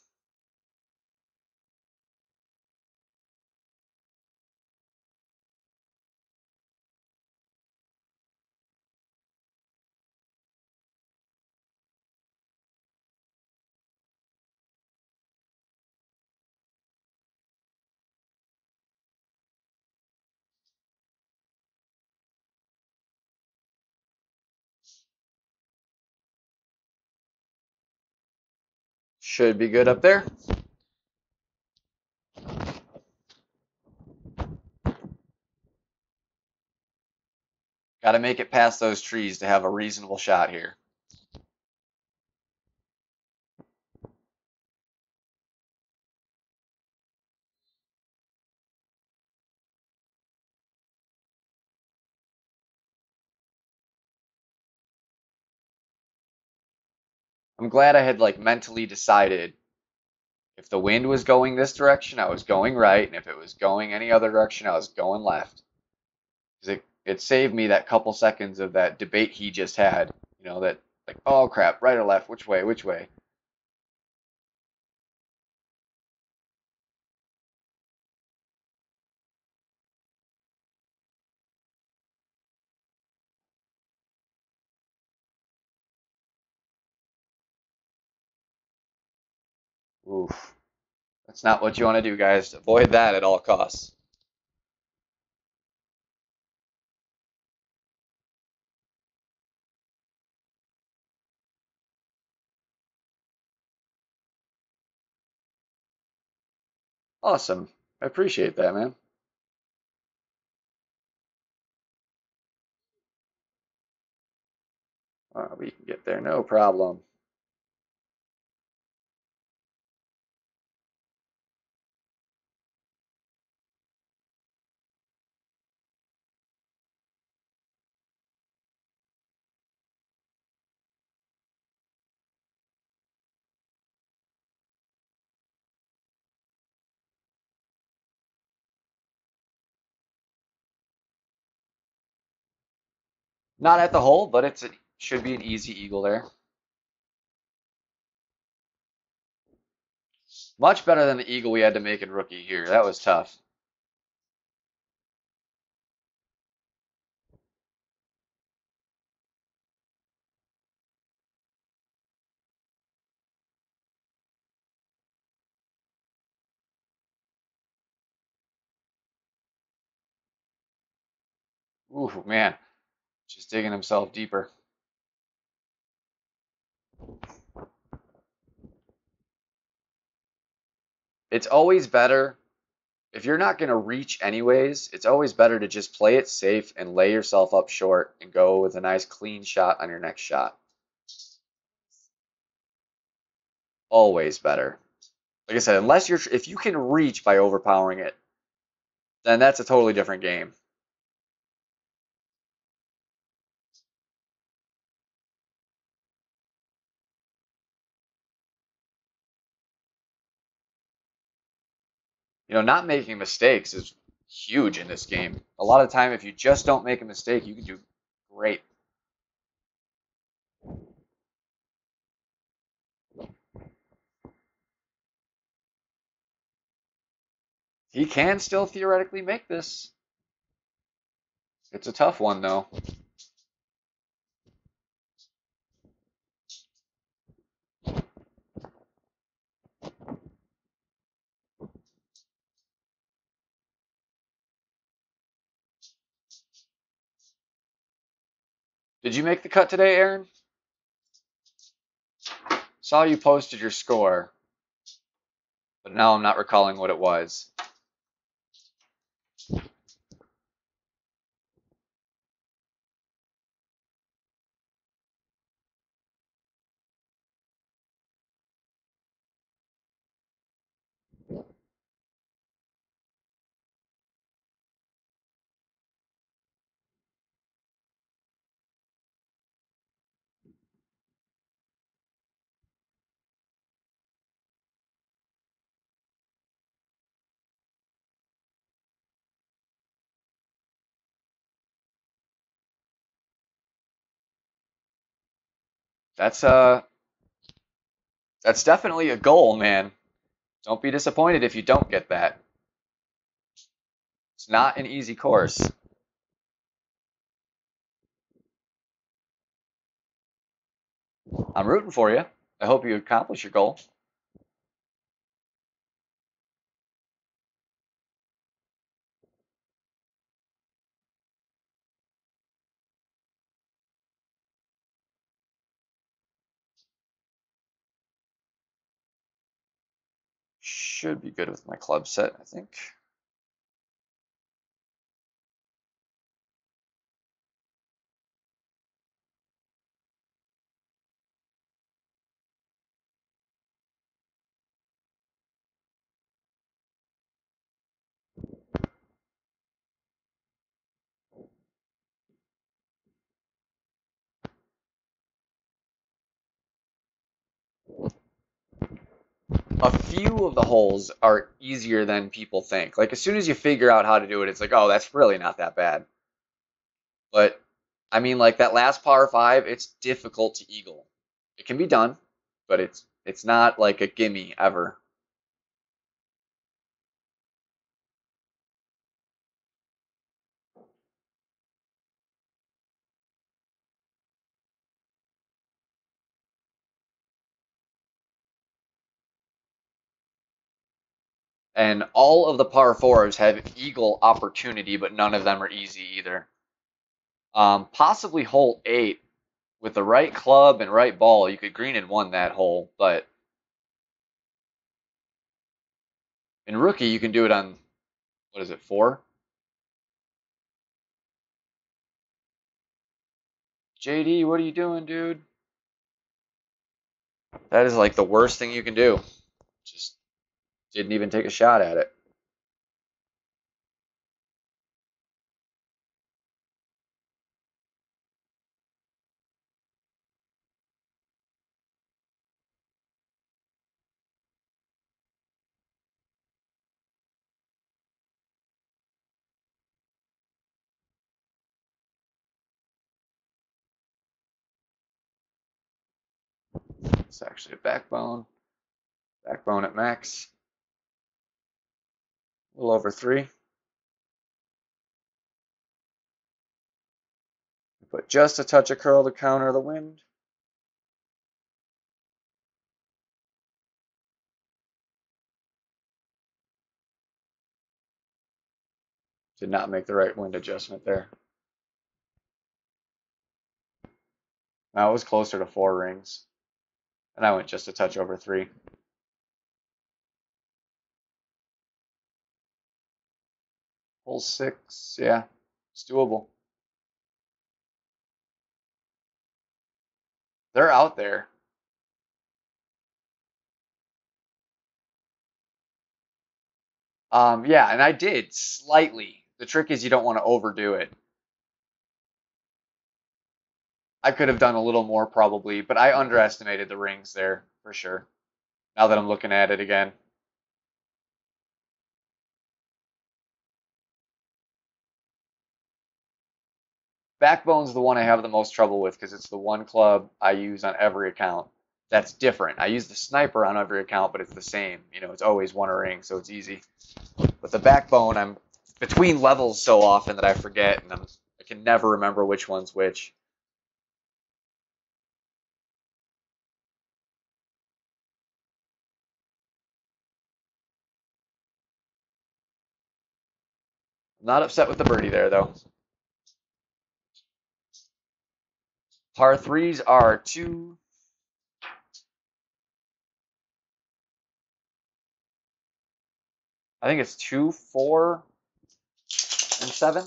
should be good up there. Got to make it past those trees to have a reasonable shot here. I'm glad I had like mentally decided if the wind was going this direction, I was going right, and if it was going any other direction, I was going left. Because it saved me that couple seconds of that debate he just had. You know, that like, oh crap, right or left, which way, which way? Oof. That's not what you want to do, guys. Avoid that at all costs. Awesome. I appreciate that, man. We can get there, no problem. Not at the hole, but it should be an easy eagle there. Much better than the eagle we had to make in rookie here. That was tough. Ooh, man. Just digging himself deeper. It's always better, if you're not going to reach anyways, it's always better to just play it safe and lay yourself up short and go with a nice clean shot on your next shot. Always better. Like I said, unless you're if you can reach by overpowering it, then that's a totally different game. You know, not making mistakes is huge in this game. A lot of the time, if you just don't make a mistake, you can do great. He can still theoretically make this. It's a tough one, though. Did you make the cut today, Aaron? Saw you posted your score, but now I'm not recalling what it was. That's definitely a goal, man. Don't be disappointed if you don't get that. It's not an easy course. I'm rooting for you. I hope you accomplish your goal. Should be good with my club set, I think. A few of the holes are easier than people think. Like as soon as you figure out how to do it, it's like, oh, that's really not that bad. But I mean, like that last par five, it's difficult to eagle. It can be done, but it's not like a gimme ever. And all of the par fours have eagle opportunity, but none of them are easy either. Possibly hole 8 with the right club and right ball, you could green and one that hole, but in rookie you can do it on what is it, 4? JD, what are you doing, dude? That is like the worst thing you can do. Just didn't even take a shot at it. It's actually a backbone. Backbone at max. A little over 3. Put just a touch of curl to counter the wind. Did not make the right wind adjustment there. Now it was closer to 4 rings. And I went just a touch over 3. Hole 6, yeah, it's doable. They're out there. Yeah, and I did slightly. The trick is you don't want to overdo it. I could have done a little more probably, but I underestimated the rings there for sure. Now that I'm looking at it again. Backbone's the one I have the most trouble with because it's the one club I use on every account. That's different. I use the sniper on every account, but it's the same. You know, it's always one a ring, so it's easy. But the backbone, I'm between levels so often that I forget, and I can never remember which one's which. I'm not upset with the birdie there, though. Par threes are two. I think it's 2, 4, and 7.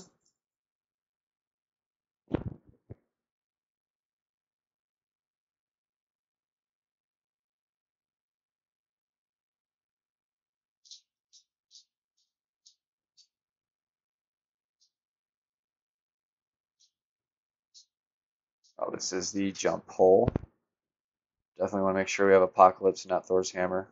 Oh, this is the jump hole. Definitely want to make sure we have Apocalypse and not Thor's Hammer.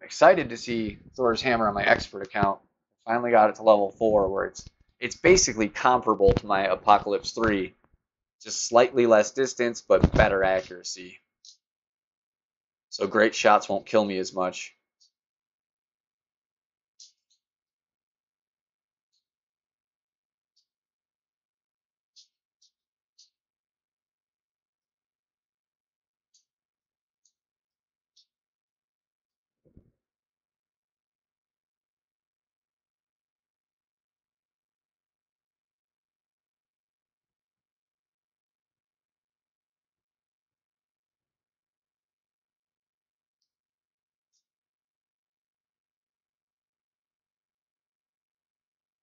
Excited to see Thor's Hammer on my expert account. Finally got it to level 4 where it's basically comparable to my Apocalypse 3. Just slightly less distance, but better accuracy. So great shots won't kill me as much.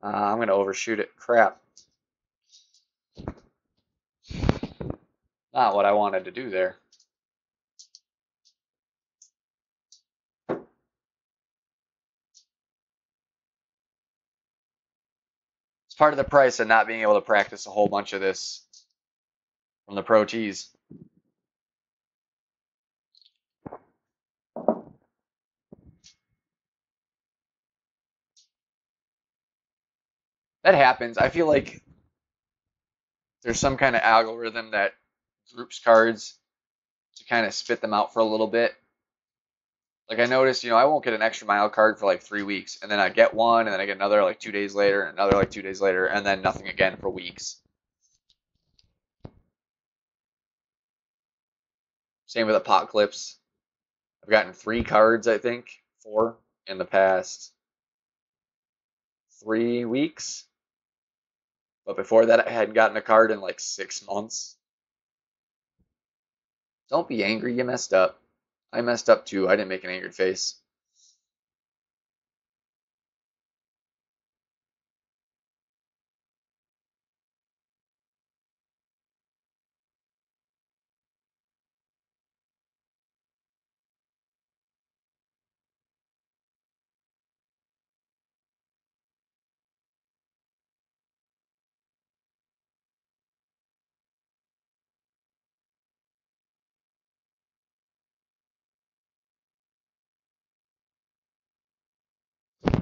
I'm going to overshoot it. Crap. Not what I wanted to do there. It's part of the price of not being able to practice a whole bunch of this from the Pro Tees. That happens. I feel like there's some kind of algorithm that groups cards to kind of spit them out for a little bit. Like I noticed, you know, I won't get an extra mile card for like 3 weeks, and then I get one, and then I get another like 2 days later, and another like 2 days later, and then nothing again for weeks. Same with Apocalypse. I've gotten 3 cards, I think, 4 in the past 3 weeks. But before that, I hadn't gotten a card in like 6 months. Don't be angry, you messed up. I messed up too. I didn't make an angry face.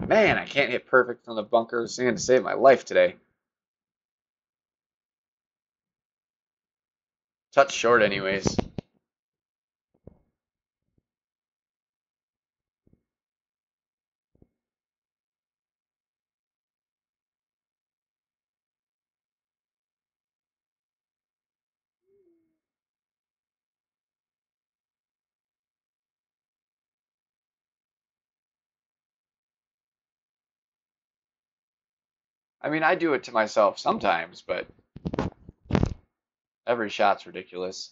Man, I can't hit perfect from the bunker. It's going to save my life today. Touch short anyways. I mean, I do it to myself sometimes, but every shot's ridiculous.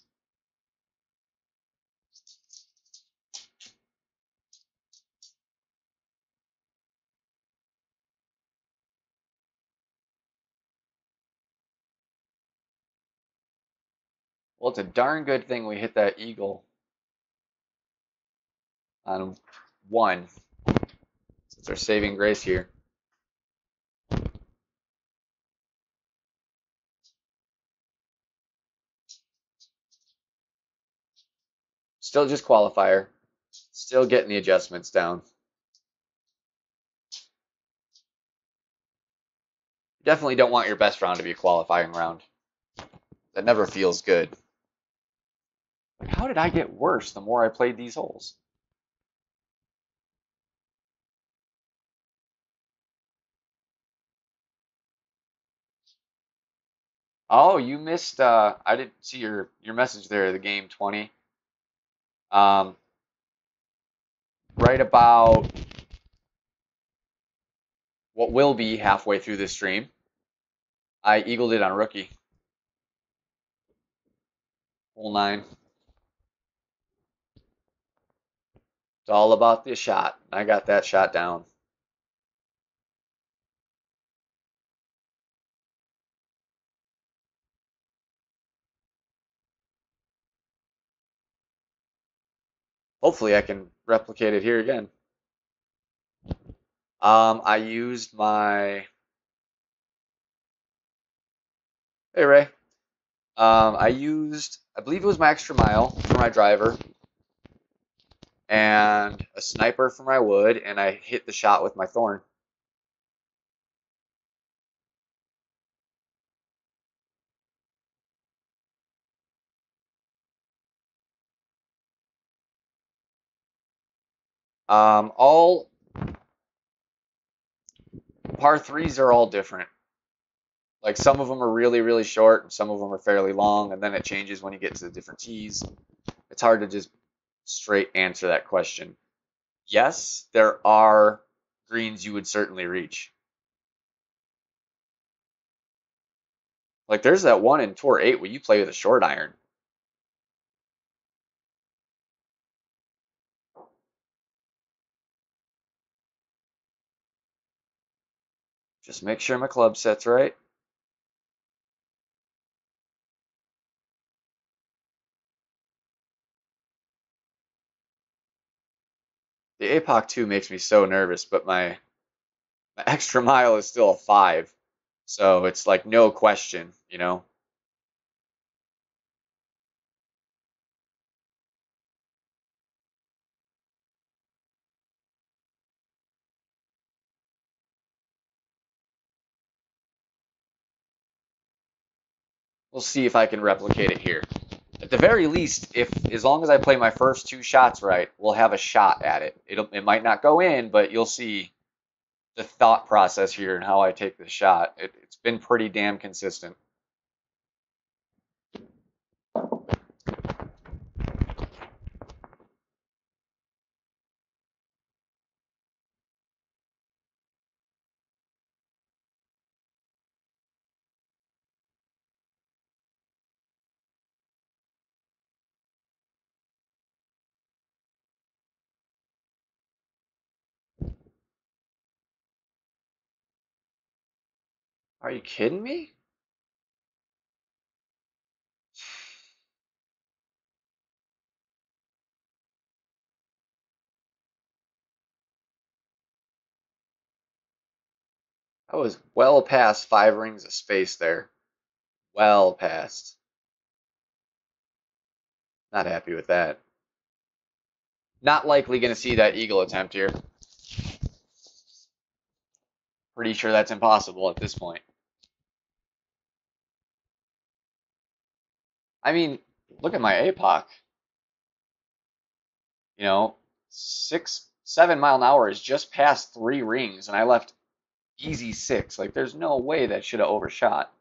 Well, it's a darn good thing we hit that eagle on 1. It's our saving grace here. Still just qualifier. Still getting the adjustments down. You definitely don't want your best round to be a qualifying round. That never feels good. Like, how did I get worse the more I played these holes? Oh, you missed. I didn't see your message there. The game 20. Um, right about what will be halfway through this stream, I eagled it on rookie. Hole 9. It's all about the shot. I got that shot down. Hopefully I can replicate it here again. I used my... Hey, Ray. I believe it was my extra mile for my driver and a sniper for my wood, and I hit the shot with my thorn. All par threes are all different. Like some of them are really, really short, and some of them are fairly long, and then it changes when you get to the different tees. It's hard to just straight answer that question. Yes, there are greens you would certainly reach. Like there's that one in Tour 8 where you play with a short iron. Just make sure my club set's right. The APOC 2 makes me so nervous, but my extra mile is still a 5. So it's like no question, you know? We'll see if I can replicate it here. At the very least, as long as I play my first 2 shots right, we'll have a shot at it. It might not go in, but you'll see the thought process here and how I take the shot. It's been pretty damn consistent. Are you kidding me? I was well past 5 rings of space there. Well past. Not happy with that. Not likely going to see that eagle attempt here. Pretty sure that's impossible at this point. I mean, look at my APOC. You know, 7 mile an hour is just past 3 rings, and I left easy 6. Like, there's no way that should have overshot.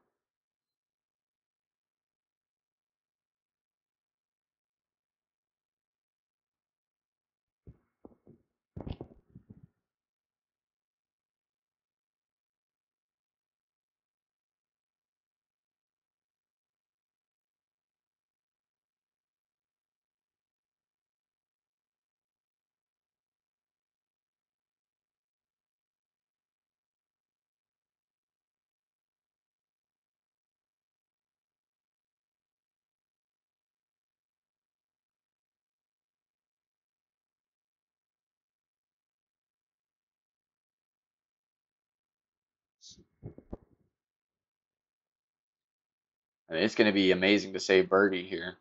I mean, it's going to be amazing to save birdie here.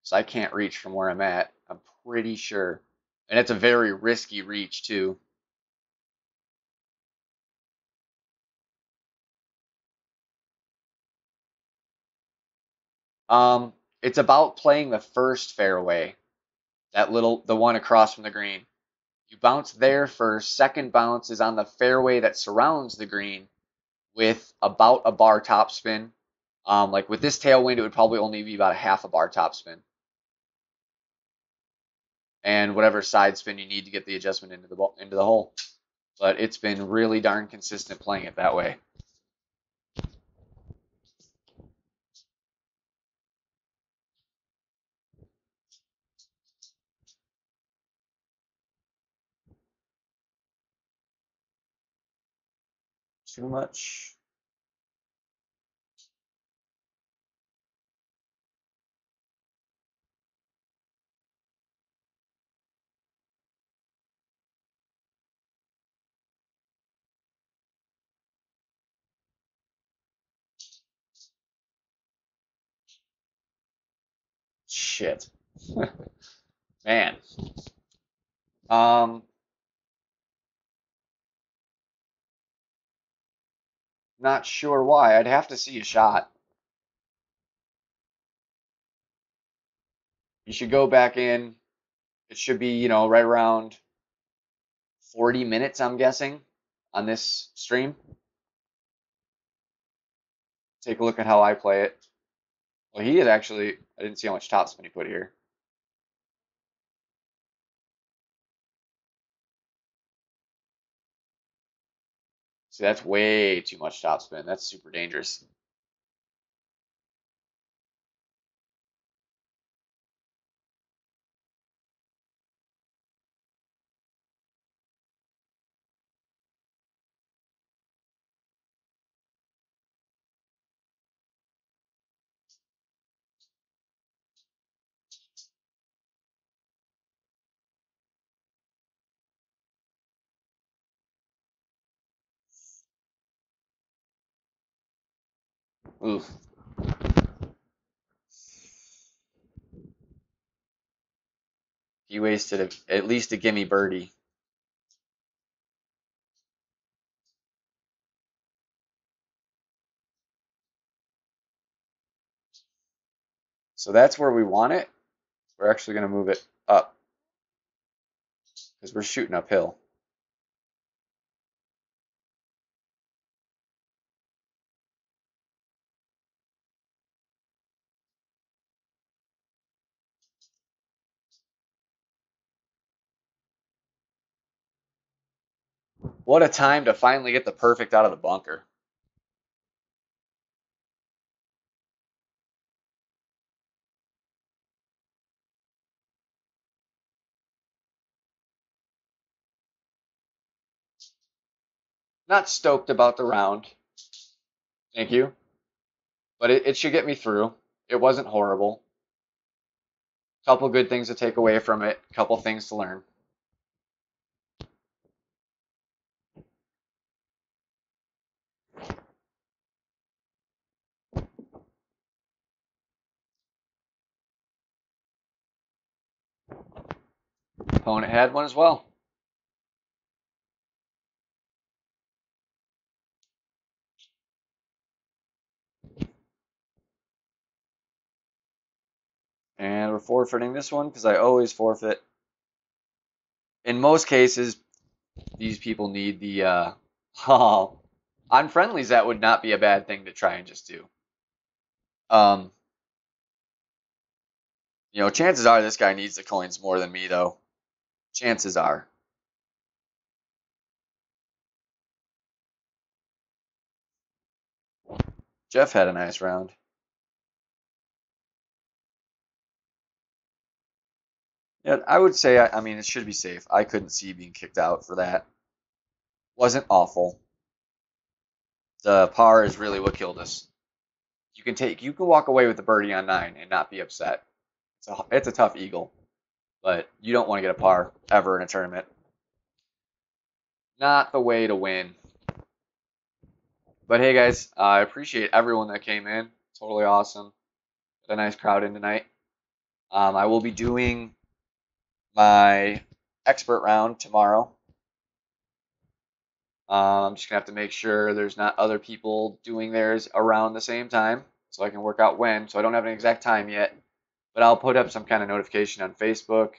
So I can't reach from where I'm at, I'm pretty sure. And it's a very risky reach, too. It's about playing the first fairway, the one across from the green. You bounce there first. Second bounce is on the fairway that surrounds the green with about a bar topspin. Like with this tailwind, it would probably only be about a half a bar topspin. And whatever side spin you need to get the adjustment into the hole. But it's been really darn consistent playing it that way. Too much. Shit. Man. Not sure why. I'd have to see a shot. You should go back in. It should be, right around 40 minutes, I'm guessing, on this stream. Take a look at how I play it. Well, he had actually, I didn't see how much topspin he put here. See, that's way too much topspin. That's super dangerous. Oof. He wasted at least a gimme birdie. So that's where we want it. We're actually going to move it up because we're shooting uphill. What a time to finally get the perfect out of the bunker. Not stoked about the round. Thank you. But it should get me through. It wasn't horrible. Couple good things to take away from it. Couple things to learn. Opponent had one as well. And we're forfeiting this one because I always forfeit. In most cases, these people need the on friendlies, that would not be a bad thing to try and just do. Chances are this guy needs the coins more than me, though. Chances are. Jeff had a nice round. Yeah, I would say, I mean, it should be safe. I couldn't see being kicked out for that. Wasn't awful. The par is really what killed us. You can walk away with the birdie on 9 and not be upset. It's a tough eagle, but you don't want to get a par ever in a tournament. Not the way to win. But hey, guys, I appreciate everyone that came in. Totally awesome. Got a nice crowd in tonight. I will be doing my expert round tomorrow. I'm just gonna have to make sure there's not other people doing theirs around the same time so I can work out when. So I don't have an exact time yet, but I'll put up some kind of notification on Facebook.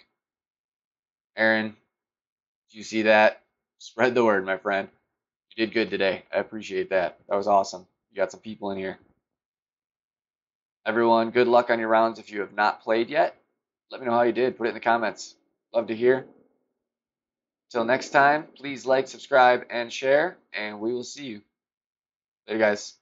Aaron, did you see that? Spread the word, my friend. You did good today. I appreciate that. That was awesome. You got some people in here. Everyone, good luck on your rounds if you have not played yet. Let me know how you did. Put it in the comments. Love to hear. Till next time, please like, subscribe, and share, and we will see you. Later, guys.